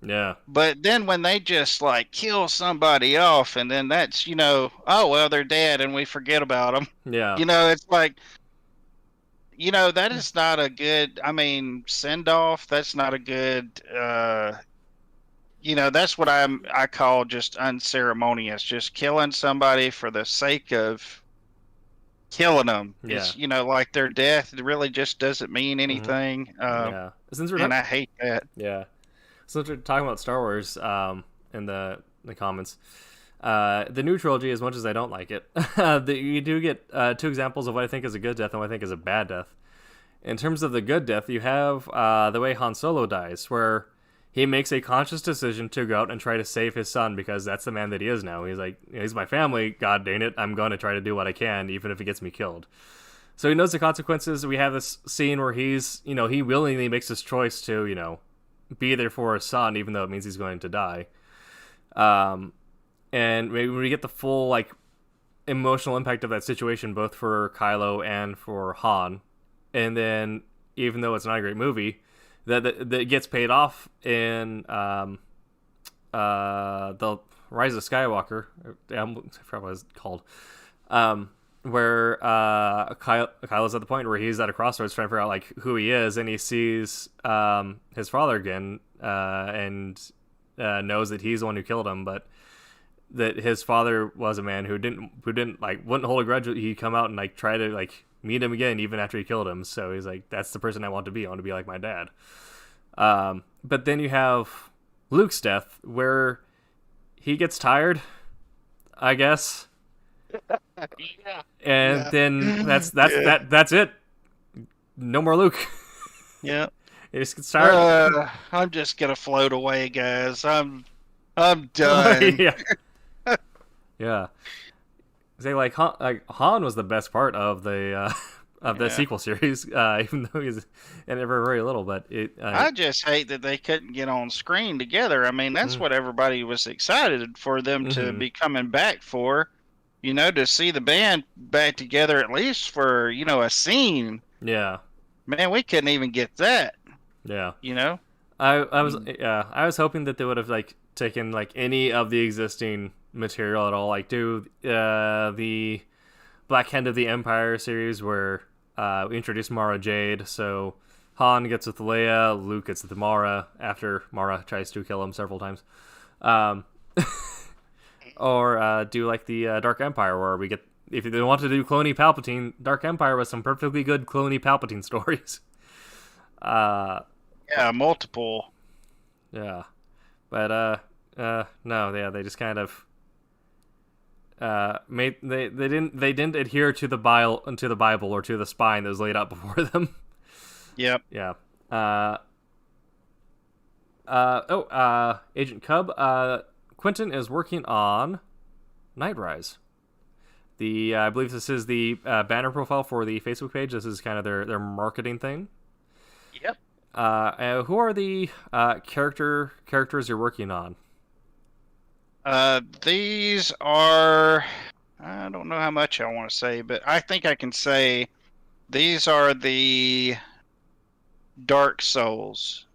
Yeah. But then when they just like kill somebody off, and then that's, oh, well, they're dead and we forget about them. Yeah. It's like, that is not a good, send off. That's not a good, that's what I call just unceremonious, just killing somebody for the sake of killing them. Yeah. It's, like their death really just doesn't mean anything. Yeah. And I hate that. Yeah. Since we're talking about Star Wars in the comments, the new trilogy, as much as I don't like it, you do get 2 examples of what I think is a good death and what I think is a bad death. In terms of the good death, you have the way Han Solo dies, where he makes a conscious decision to go out and try to save his son because that's the man that he is now. He's like, he's my family, god dang it, I'm going to try to do what I can, even if it gets me killed. So he knows the consequences. We have this scene where he's, he willingly makes this choice to, be there for his son, even though it means he's going to die. And maybe we get the full, like, emotional impact of that situation, both for Kylo and for Han. And then, even though it's not a great movie, that gets paid off in the Rise of Skywalker. I forgot what it's called. Where Kylo's at the point where he's at a crossroads trying to figure out like who he is, and he sees his father again, and knows that he's the one who killed him, but that his father was a man who wouldn't hold a grudge. He'd come out and like try to like meet him again even after he killed him. So he's like, that's the person I want to be. I want to be like my dad. But then you have Luke's death, where he gets tired, I guess. And then that's it. No more Luke. Yeah. He just gets tired. I'm just gonna float away, guys. I'm done. Yeah. Yeah. Say like Han was the best part of the sequel series, even though he's in it very little. But I just hate that they couldn't get on screen together. I mean, that's what everybody was excited for them to be coming back for. To see the band back together at least for a scene. Yeah. Man, we couldn't even get that. Yeah. I was hoping that they would have like taken like any of the existing material at all, like do the Black Hand of the Empire series where we introduce Mara Jade, so Han gets with Leia, Luke gets with Mara after Mara tries to kill him several times, or do like the Dark Empire where we get, if they want to do Cloney Palpatine, Dark Empire was some perfectly good Cloney Palpatine stories. Multiple. Yeah, but no, they just kind of they didn't adhere to the Bible or to the spine that was laid out before them. Yep. Yeah. Agent Cub. Quentin is working on Nightrise. I believe this is the banner profile for the Facebook page. This is kind of their marketing thing. Yep. Who are the characters you're working on? These are, I don't know how much I want to say, but I think I can say these are the Dark Souls.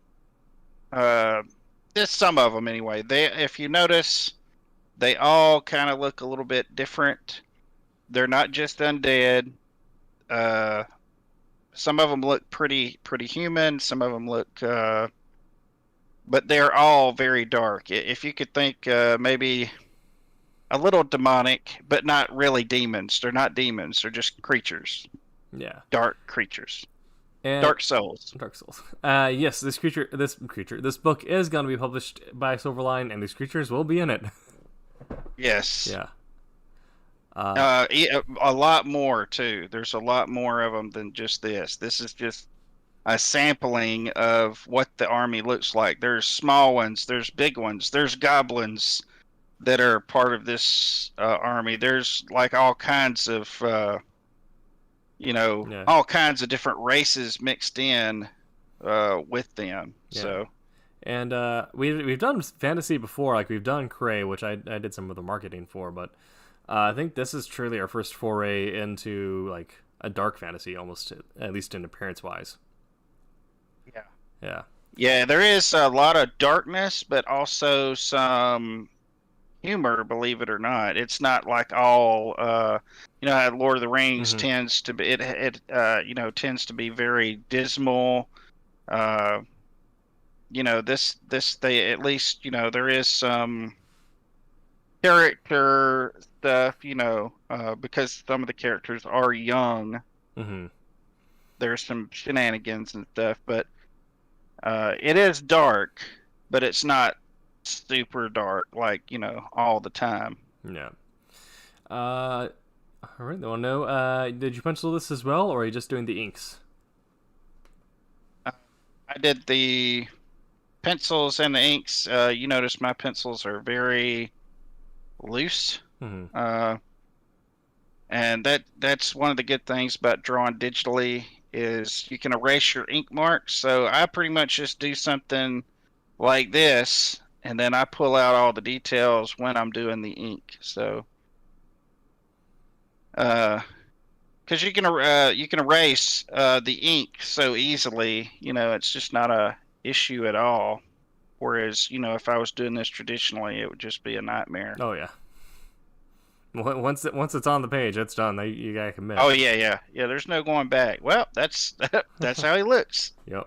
Just some of them anyway. If you notice, they all kind of look a little bit different. They're not just undead. Some of them look pretty human. Some of them look, but they're all very dark. If you could think maybe a little demonic, but not really demons. They're not demons. They're just creatures. Yeah. Dark creatures. And Dark Souls. Dark Souls. Yes, this book is going to be published by Silverline, and these creatures will be in it. Yes. Yeah. A lot more too. There's a lot more of them than just this. This is just a sampling of what the army looks like. There's small ones, there's big ones, there's goblins that are part of this army. There's like all kinds of Yeah. all kinds of different races mixed in with them. Yeah. So And we've done fantasy before, like we've done Cray, which I did some of the marketing for, but I think this is truly our first foray into like a dark fantasy, almost, at least in appearance wise. yeah. Yeah. Yeah, there is a lot of darkness, but also some humor, believe it or not. It's not like all how Lord of the Rings tends to be. It tends to be very dismal. This they at least there is some character stuff. Because some of the characters are young. Mm-hmm. There's some shenanigans and stuff, but it is dark, but it's not super dark like all the time. Yeah. All right. Well, no. Did you pencil this as well, or are you just doing the inks? I did the pencils and the inks. You notice my pencils are very loose. Mm-hmm. And that's one of the good things about drawing digitally is you can erase your ink marks. So I pretty much just do something like this, and then I pull out all the details when I'm doing the ink. So, because you can erase the ink so easily, it's just not a issue at all. Whereas, if I was doing this traditionally, it would just be a nightmare. Oh yeah. Once it's on the page, it's done. You gotta commit. Oh yeah. There's no going back. Well, that's how he looks. Yep.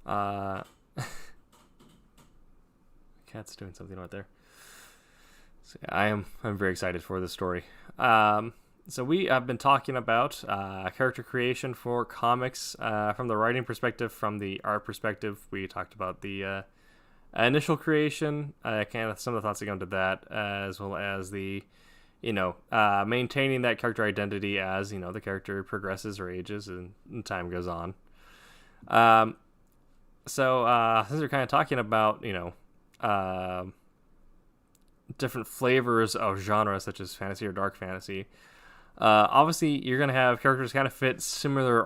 Yeah. Cat's doing something right there. So yeah, I'm very excited for this story. So we have been talking about character creation for comics from the writing perspective, from the art perspective. We talked about the initial creation, kind of some of the thoughts that go into that, as well as the, maintaining that character identity as, the character progresses or ages and time goes on. So since we're kind of talking about, different flavors of genres such as fantasy or dark fantasy, obviously you're going to have characters kind of fit similar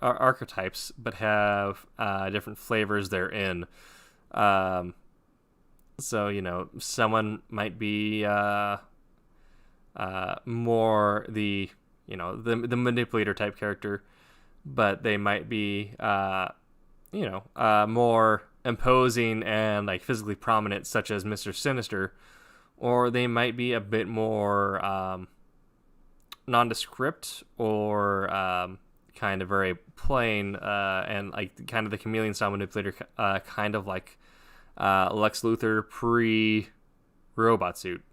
archetypes, but have different flavors therein. So someone might be more the the manipulator type character, but they might be more imposing and like physically prominent, such as Mr. Sinister, or they might be a bit more nondescript or kind of very plain and like kind of the chameleon style manipulator, kind of like Lex Luthor pre-robot suit,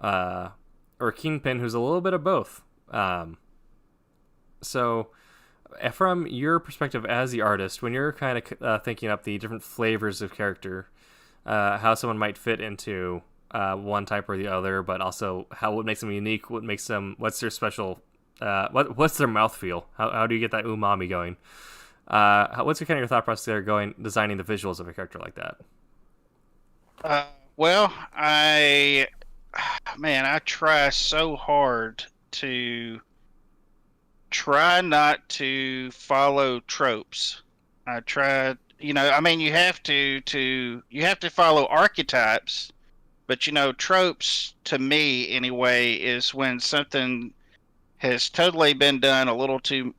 or Kingpin, who's a little bit of both. So from your perspective as the artist, when you're kind of thinking up the different flavors of character, how someone might fit into one type or the other, but also what makes them unique, what's their special, what's their mouthfeel, how do you get that umami going? What's your thought process there designing the visuals of a character like that? Well, I try so hard to try not to follow tropes. I try, you have to follow archetypes, but tropes to me anyway is when something has totally been done a little too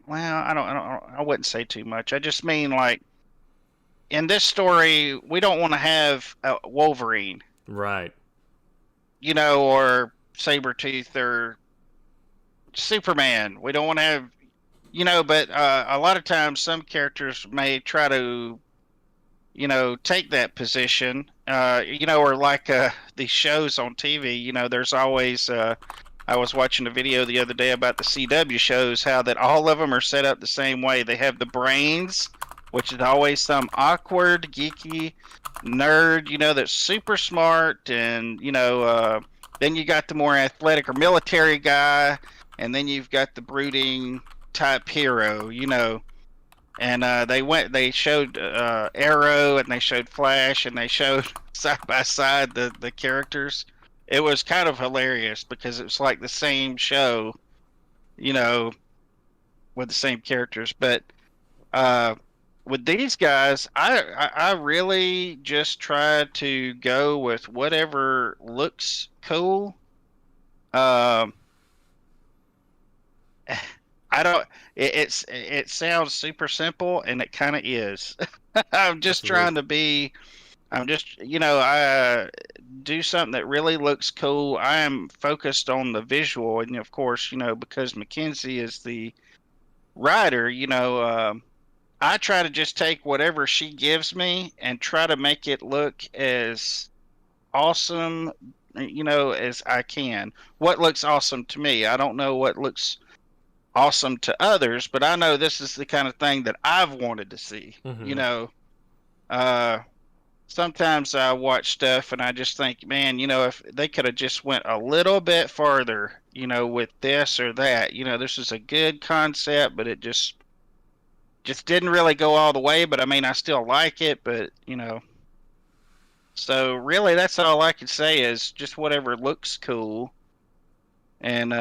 well. I wouldn't say too much. I just mean like in this story, we don't want to have a Wolverine, right? Or Sabretooth or Superman. We don't want to have, but a lot of times some characters may try to, take that position, or like these shows on TV, there's always I was watching a video the other day about the CW shows, how that all of them are set up the same way. They have the brains, which is always some awkward, geeky nerd, that's super smart, and then you got the more athletic or military guy, and then you've got the brooding type hero, And they showed Arrow, and they showed Flash, and they showed side by side the characters. It was kind of hilarious because it was like the same show, you know, with the same characters. But with these guys, I really just try to go with whatever looks cool. Um, I don't. It sounds super simple, and it kind of is. I'm just Absolutely. trying to be. I'm just, I do something that really looks cool. I am focused on the visual, and of course, because Mackenzie is the writer, I try to just take whatever she gives me and try to make it look as awesome, as I can. What looks awesome to me? I don't know what looks awesome to others, but I know this is the kind of thing that I've wanted to see. Mm-hmm. Uh, Sometimes I watch stuff and I just think, man, if they could have just went a little bit further, with this or that. This is a good concept, but it just didn't really go all the way. But I mean, I still like it, but so really, that's all I can say is just whatever looks cool, and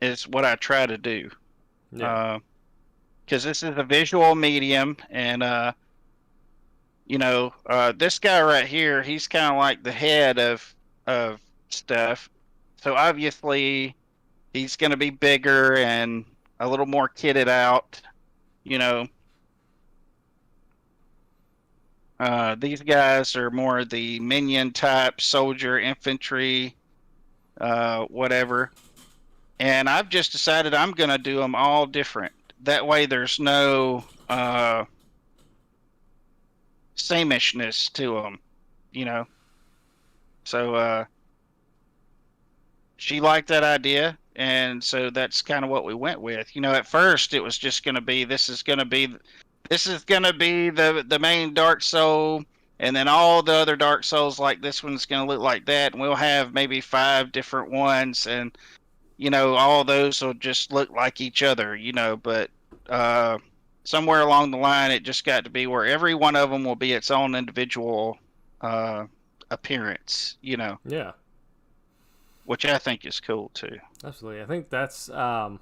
is what I try to do. Yeah. Because this is a visual medium, and this guy right here, he's kind of like the head of stuff. So obviously, he's going to be bigger and a little more kitted out. You know, these guys are more the minion type, soldier, infantry, whatever. And I've just decided I'm going to do them all different. That way, there's no samishness to them. So she liked that idea, and so that's kind of what we went with. At first it was just going to be this is going to be the main Dark Soul, and then all the other Dark Souls like this one's going to look like that, and we'll have maybe 5 different ones, and all those will just look like each other. But somewhere along the line, it just got to be where every one of them will be its own individual appearance, Yeah. which I think is cool too. Absolutely. I think that's that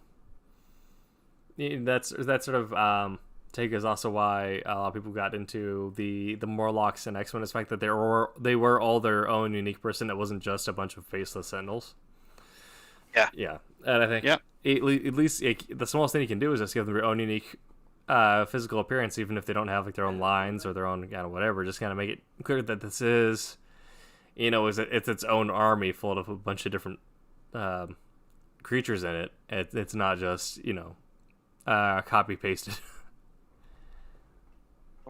sort of take is also why a lot of people got into the Morlocks and X-Men, is the fact that they were all their own unique person. That wasn't just a bunch of faceless Sentinels. Yeah. Yeah. And I think at least the smallest thing you can do is just give them their own unique physical appearance, even if they don't have like their own lines or their own whatever. Just kind of make it clear that this is, it's its own army full of a bunch of different creatures in it. It's not just copy pasted.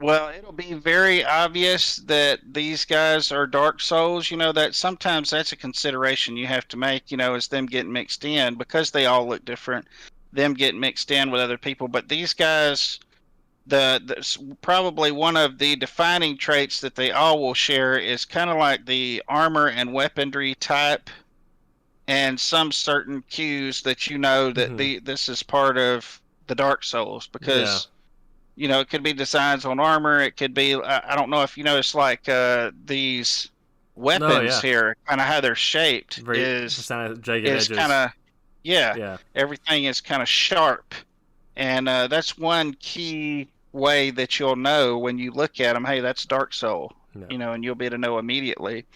Well, it'll be very obvious that these guys are Dark Souls. That sometimes that's a consideration you have to make, is them getting mixed in, because they all look different, them getting mixed in with other people. But these guys, probably one of the defining traits that they all will share is kind of like the armor and weaponry type, and some certain cues that that this is part of the Dark Souls, because it could be designs on armor. It could be, I don't know if you notice, like these weapons here, kind of how they're shaped is kind of, everything is kind of sharp. And that's one key way that you'll know when you look at them, hey, that's Dark Soul, and you'll be able to know immediately.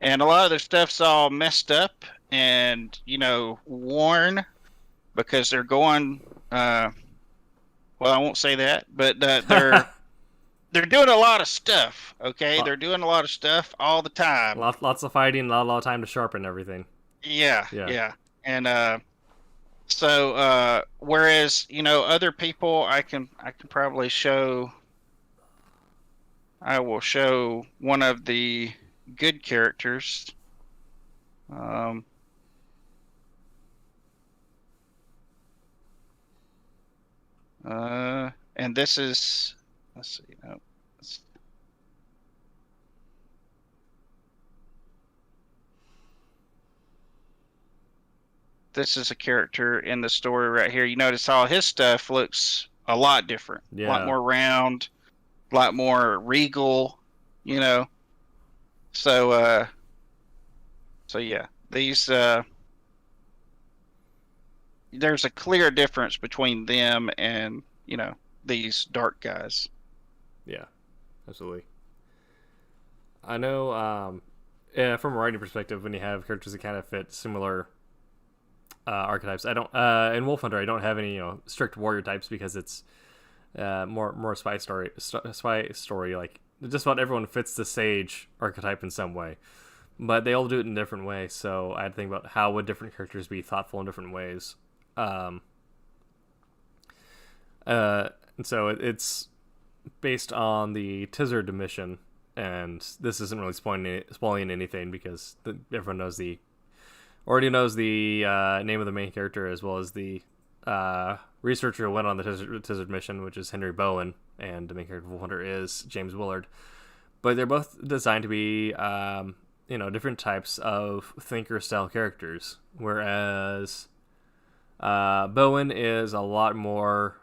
And a lot of their stuff's all messed up and, worn, because they're going, well, I won't say that, but they're doing a lot of stuff. Okay, they're doing a lot of stuff all the time. Lots of fighting, a lot of time to sharpen everything. Yeah. And so whereas other people, I can probably show. I will show one of the good characters. And this is, let's see, no, this is a character in the story right here. You notice all his stuff looks a lot different, a lot Yeah. more round, a lot more regal, you know. So, so yeah, these there's a clear difference between them and these dark guys. Yeah. Absolutely. I know. Yeah, from a writing perspective, when you have characters that kind of fit similar archetypes, I don't. In Wolf Hunter, I don't have any strict warrior types because it's more spy story. Like just about everyone fits the sage archetype in some way, but they all do it in different ways. So I had to think about how would different characters be thoughtful in different ways. Um, and so it's based on the Tizzard mission, and this isn't really spoiling anything because everyone already knows the name of the main character as well as the researcher who went on the Tizzard mission, which is Henry Bowen, and the main character of Wolf Hunter is James Willard. But they're both designed to be different types of thinker style characters, whereas Bowen is a lot more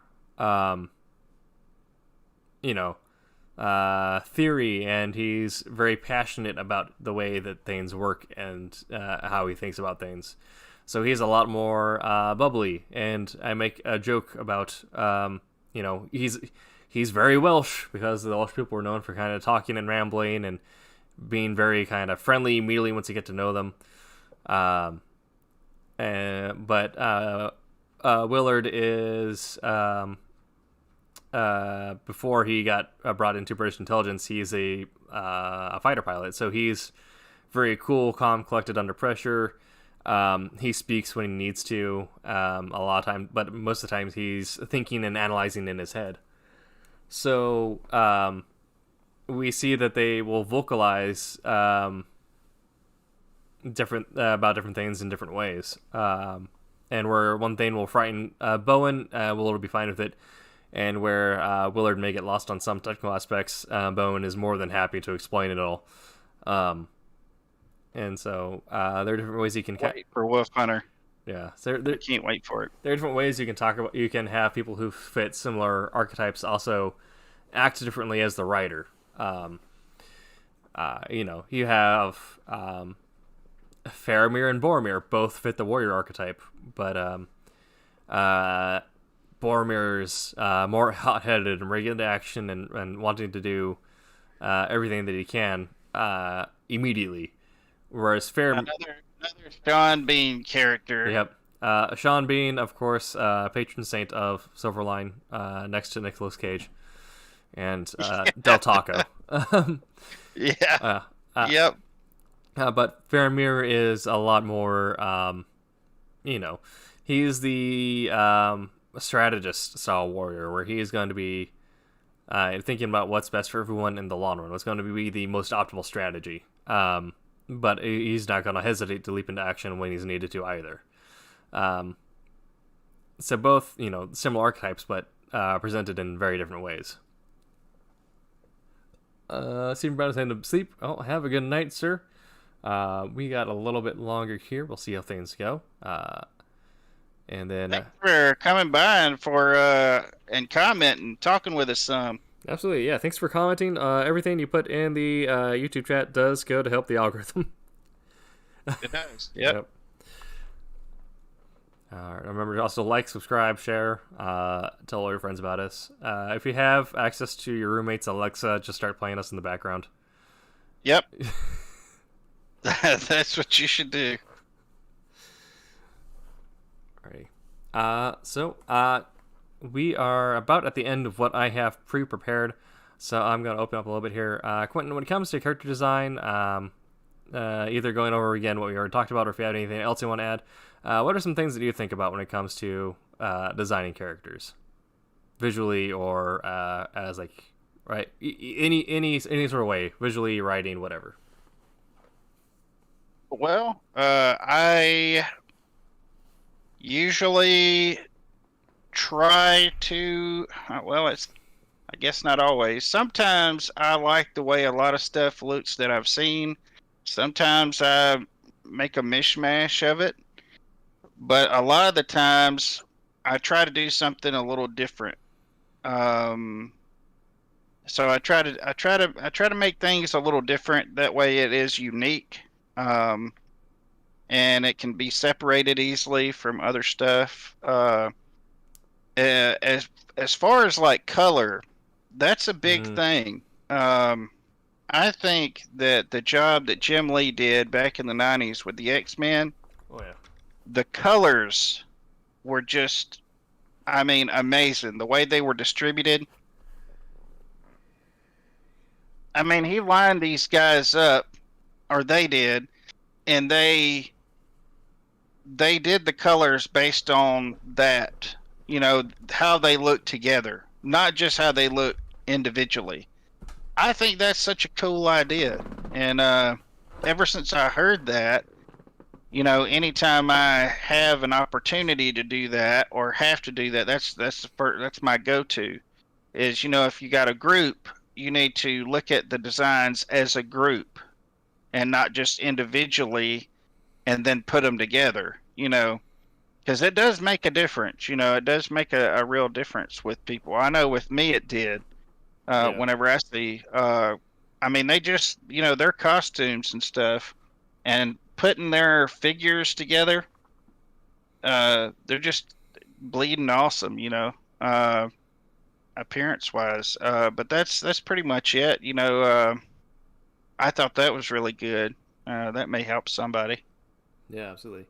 theory, and he's very passionate about the way that things work and how he thinks about things. So he's a lot more bubbly, and I make a joke about he's very Welsh because the Welsh people are known for kind of talking and rambling and being very kind of friendly immediately once you get to know them. But Willard is before he got brought into British intelligence, he's a fighter pilot. So he's very cool, calm, collected under pressure. He speaks when he needs to a lot of times, but most of the times he's thinking and analyzing in his head. So we see that they will vocalize different about different things in different ways. And where one thing will frighten Bowen, Willard will be fine with it. And where Willard may get lost on some technical aspects, Bowen is more than happy to explain it all. And so there are different ways you can wait for Wolf Hunter. Yeah, so I can't wait for it. There are different ways you can talk about. You can have people who fit similar archetypes also act differently as the writer. You have Faramir and Boromir both fit the warrior archetype, but Boromir's more hot-headed and ready to action and wanting to do everything that he can immediately. Whereas another Sean Bean character. Yep. Sean Bean, of course, patron saint of Silverline, next to Nicolas Cage and Del Taco. Yeah. Yep. But Faramir is a lot more, he's the strategist style warrior, where he is going to be thinking about what's best for everyone in the long run, what's going to be the most optimal strategy. But he's not going to hesitate to leap into action when he's needed to either. So both, similar archetypes, but presented in very different ways. Seem about time to sleep. Oh, have a good night, sir. We got a little bit longer here. We'll see how things go. And then thanks for coming by and commenting, talking with us some. Absolutely, yeah. Thanks for commenting. Everything you put in the YouTube chat does go to help the algorithm. It does. Yep. All right. Remember to also like, subscribe, share, tell all your friends about us. If you have access to your roommate's Alexa, just start playing us in the background. Yep. That's what you should do. Alrighty. So we are about at the end of what I have pre-prepared, so I'm going to open up a little bit here. Quentin, when it comes to character design, either going over again what we already talked about, or if you have anything else you want to add, what are some things that you think about when it comes to designing characters, visually or as any sort of way, visually, writing, whatever? Well, I usually try to, well, it's, I guess not always. Sometimes I like the way a lot of stuff looks that I've seen. Sometimes I make a mishmash of it, but a lot of the times I try to do something a little different. Um, so I try to make things a little different. That way it is unique. Um, and it can be separated easily from other stuff. As far as like color, that's a big Mm. thing. Um, I think that the job that Jim Lee did back in the '90s with the X-Men, Oh yeah. the colors were just, I mean, amazing. The way they were distributed. I mean, he lined these guys up, or they did, and they did the colors based on that, you know, how they look together, not just how they look individually. I think that's such a cool idea. And ever since I heard that, you know, anytime I have an opportunity to do that or have to do that, that's the first, that's my go-to. Is, you know, if you got a group, you need to look at the designs as a group and not just individually, and then put them together. You know, because it does make a difference. You know, it does make a real difference with people. I know with me it did. Yeah. Whenever I see, I mean, they just, you know, their costumes and stuff, and putting their figures together, they're just bleeding awesome. You know, appearance wise. But that's pretty much it. You know, I thought that was really good. That may help somebody. Yeah, absolutely.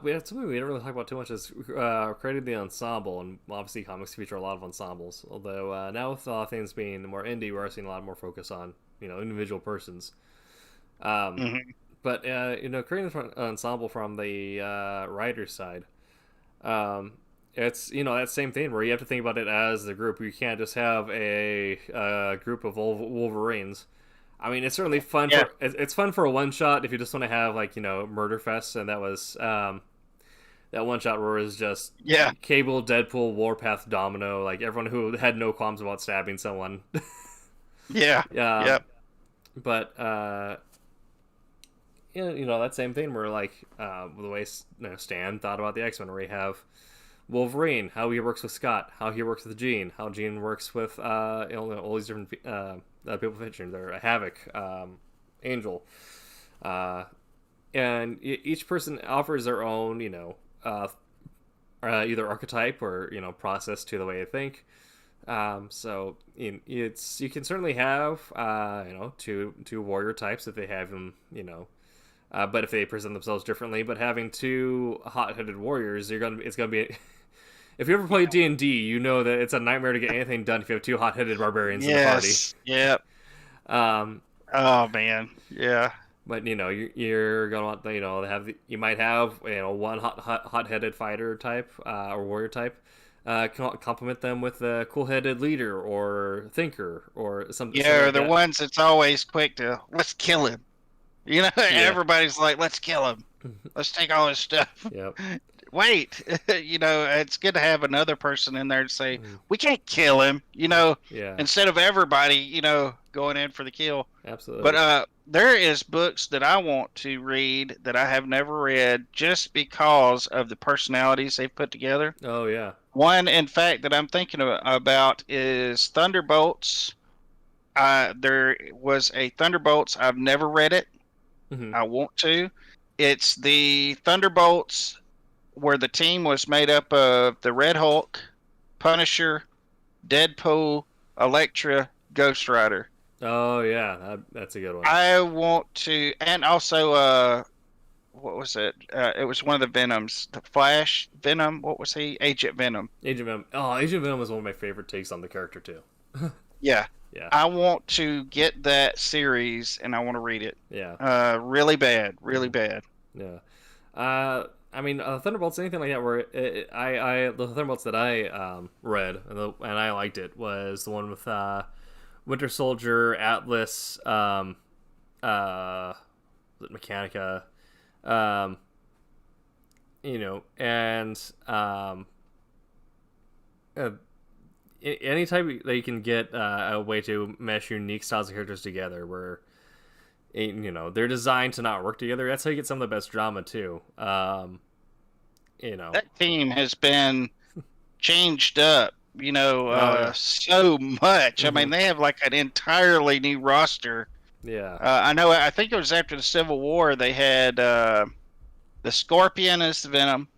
We have something we didn't really talk about too much is creating the ensemble, and obviously comics feature a lot of ensembles. Although now with a lot of things being more indie, we're seeing a lot more focus on individual persons. Um, Hmm. but creating an ensemble from the writer's side, um, it's that same thing where you have to think about it as the group. You can't just have a group of Wolverines. I mean, it's certainly fun Yeah, for it's fun for a one shot if you just want to have like Murder Fest, and that was that one shot where it was just yeah, Cable, Deadpool, Warpath, Domino, like everyone who had no qualms about stabbing someone. yeah, yeah, um, but that same thing where like the way Stan thought about the X-Men, where we have Wolverine, how he works with Scott, how he works with Jean, how Jean works with all these different people featured there, Havoc, Angel, uh, and each person offers their own either archetype or process to the way they think. So you can certainly have two warrior types if they have them but if they present themselves differently. But having two hot-headed warriors, it's gonna be if you ever play D&D, you know that it's a nightmare to get anything done if you have two hot-headed barbarians in the party. yes, yeah. Um, Oh man, yeah, but you're gonna want you might have one hot-headed fighter type or warrior type. Complement them with a cool-headed leader or thinker or something yeah. like The that. ones that's always quick to let's kill him. You know, Yeah. everybody's like, let's kill him. Let's take all his stuff. Yep. Wait, you know, it's good to have another person in there to say Mm. we can't kill him. You know, Yeah. instead of everybody, you know, going in for the kill. But Absolutely. there is books that I want to read that I have never read just because of the personalities they've put together. Oh yeah. One, in fact, that I'm thinking about is Thunderbolts. There was a Thunderbolts. I've never read it. Hmm. I want to. It's the Thunderbolts where the team was made up of the Red Hulk, Punisher, Deadpool, Elektra, Ghost Rider. Oh yeah. That's a good one. I want to, and also, what was it? It was one of the Venoms, the Flash Venom. What was he? Agent Venom. Agent Venom. Oh, Agent Venom is one of my favorite takes on the character too. Yeah, Yeah. I want to get that series and I want to read it. Yeah. Really bad, really Mhm. bad. Yeah. I mean, Thunderbolts, anything like that, where the Thunderbolts that I read and I liked it was the one with Winter Soldier, Atlas, was it Mechanica, um, and uh, any type that you can get a way to mesh unique styles of characters together, where they're designed to not work together. That's how you get some of the best drama too. That team has been changed up, Oh yeah. so much. I mean, Hmm. they have like an entirely new roster. Yeah. I think it was after the Civil War. They had the Scorpion as the Venom,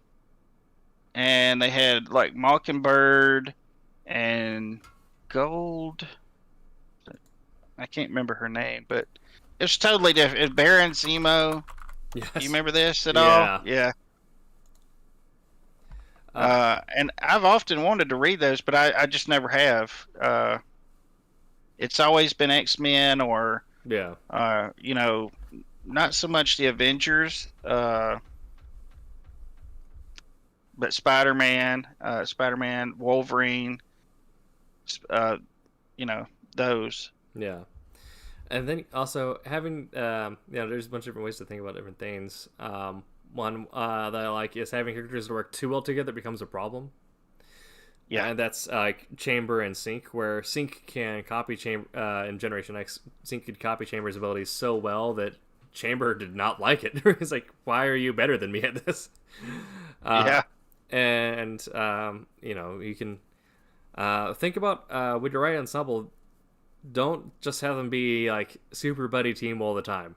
and they had like Mockingbird and Gold. I can't remember her name, but it's totally different. Baron Zemo. You Yes. remember this at all? Yeah. Yeah. Uh, And I've often wanted to read those, but I just never have. It's always been X-Men or, yeah. not so much the Avengers, but Spider-Man, Wolverine, uh, those. Yeah. And then also having, there's a bunch of different ways to think about different things. One that I like is having characters that work too well together becomes a problem. Yeah. And that's like Chamber and Sync, where Sync can copy Chamber in Generation X. Sync could copy Chamber's abilities so well that Chamber did not like it. He's like, "Why are you better than me at this?" Yeah. And you can think about with your right ensemble. Don't just have them be like super buddy team all the time.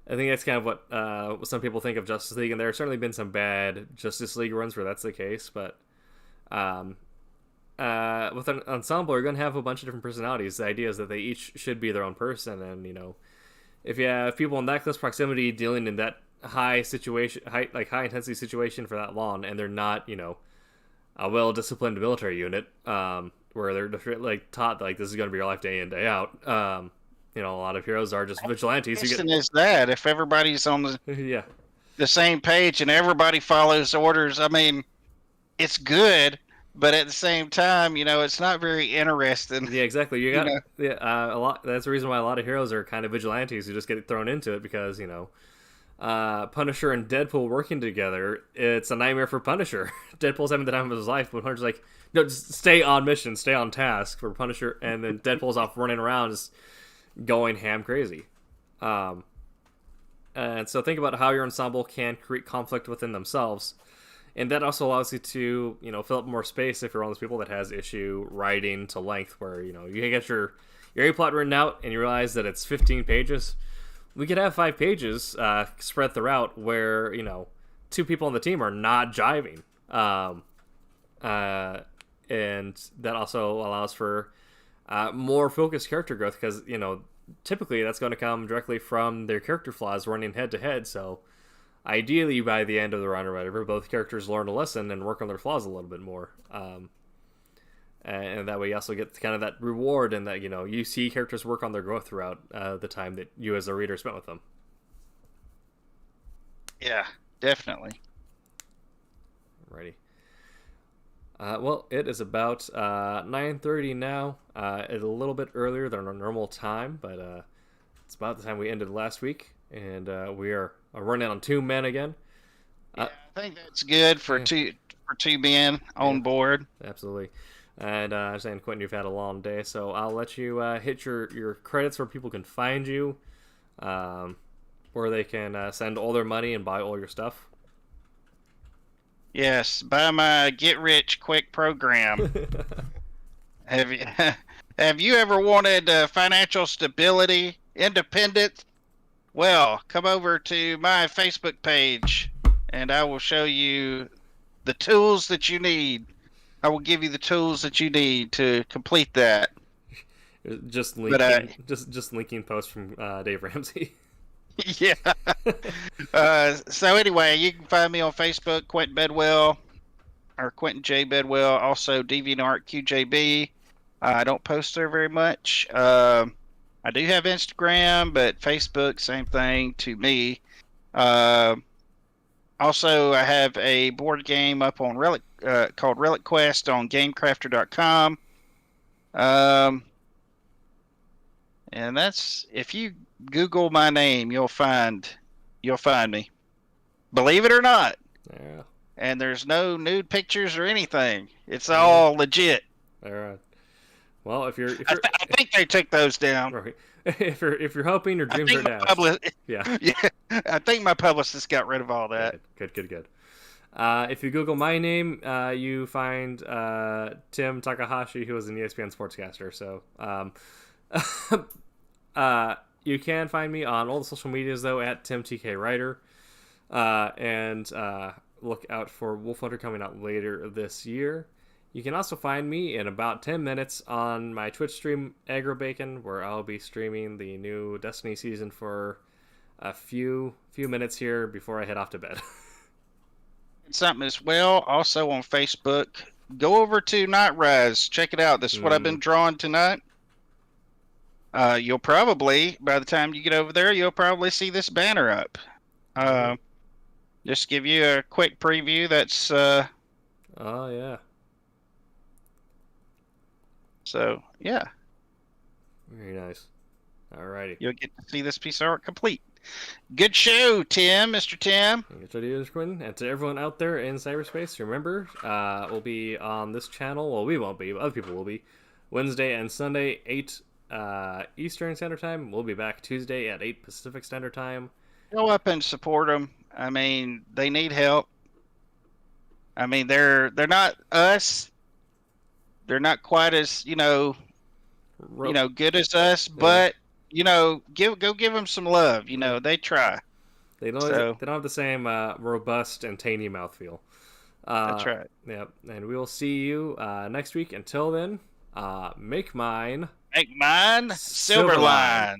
I think that's kind of what some people think of Justice League, and there have certainly been some bad Justice League runs where that's the case. But with an ensemble, you're going to have a bunch of different personalities. The idea is that they each should be their own person, and if you have people in that close proximity dealing in that high intensity situation for that long, and they're not a well disciplined military unit, where they're like taught like this is going to be your life day in day out. A lot of heroes are just vigilantes. Question is that if everybody's on Yeah, the same page and everybody follows orders, I mean, it's good, but at the same time, it's not very interesting. yeah, exactly. You You got know, a lot. That's the reason why a lot of heroes are kind of vigilantes who just get thrown into it because Punisher and Deadpool working together, it's a nightmare for Punisher. Deadpool's having the time of his life, but Punisher's like, no, just stay on mission, stay on task for Punisher, and then Deadpool's off running around just going ham crazy. And so think about how your ensemble can create conflict within themselves. And that also allows you to, fill up more space if you're one of those people that has issue writing to length where, you get your A plot written out and you realize that it's 15 pages. We could have 5 pages spread throughout where, 2 people on the team are not jiving. And that also allows for more focused character growth because, typically that's going to come directly from their character flaws running head to head. So ideally, by the end of the run or whatever, both characters learn a lesson and work on their flaws a little bit more. And that way you also get kind of that reward and that, you see characters work on their growth throughout the time that you as a reader spent with them. yeah, definitely. Alrighty. Well, it is about 9:30 now. It's a little bit earlier than our normal time, but it's about the time we ended last week, and we are running on 2 men again. Yeah, I think that's good for two men on board. Absolutely. And I understand, Quentin, you've had a long day, so I'll let you hit your credits where people can find you, where they can send all their money and buy all your stuff. Yes, buy my Get Rich Quick program. Have you have you ever wanted financial stability, independence? Well, come over to my Facebook page, and I will show you the tools that you need. I will give you the tools that you need to complete that. Just linking, just linking posts from Dave Ramsey. Yeah. So anyway, you can find me on Facebook, Quentin Bedwell, or Quentin J. Bedwell. Also, DeviantArt QJB. I don't post there very much. I do have Instagram, but Facebook, same thing to me. Also, I have a board game up on Relic called Relic Quest on GameCrafter.com. And that's, if you Google my name, you'll find me. Believe it or not. Yeah. and there's no nude pictures or anything. It's Yeah. all legit. All right. Well, if you're I think they took those down. right. If you're hoping your I dreams think are my dashed. Yeah. yeah, I think my publicist got rid of all that. Good. If you Google my name, you find Tim Takahashi, who was an ESPN sportscaster. So, you can find me on all the social medias though at TimTKWriter, and look out for Wolf Hunter coming out later this year. You can also find me in about 10 minutes on my Twitch stream, Aggro Bacon, where I'll be streaming the new Destiny season for a few minutes here before I head off to bed. Something as well. Also on Facebook, go over to Nightrise. Check it out. This is what I've been drawing tonight. You'll probably, by the time you get over there, you'll probably see this banner up. Just give you a quick preview. That's oh yeah. So yeah. Very nice. Alrighty. You'll get to see this piece of art complete. Good show, Tim, Mr. Tim. Thanks, Mr. Quinn. And to everyone out there in cyberspace, remember, we'll be on this channel. Well, we won't be, but other people will be. Wednesday and Sunday, 8 Eastern Standard Time. We'll be back Tuesday at 8 Pacific Standard Time. Go up and support them. I mean, they need help. I mean, they're not us. They're not quite as good as us, but go give them some love. They try. They don't have the same robust and tangy mouthfeel. That's right. Yep. And we will see you next week. Until then, make mine Silverline.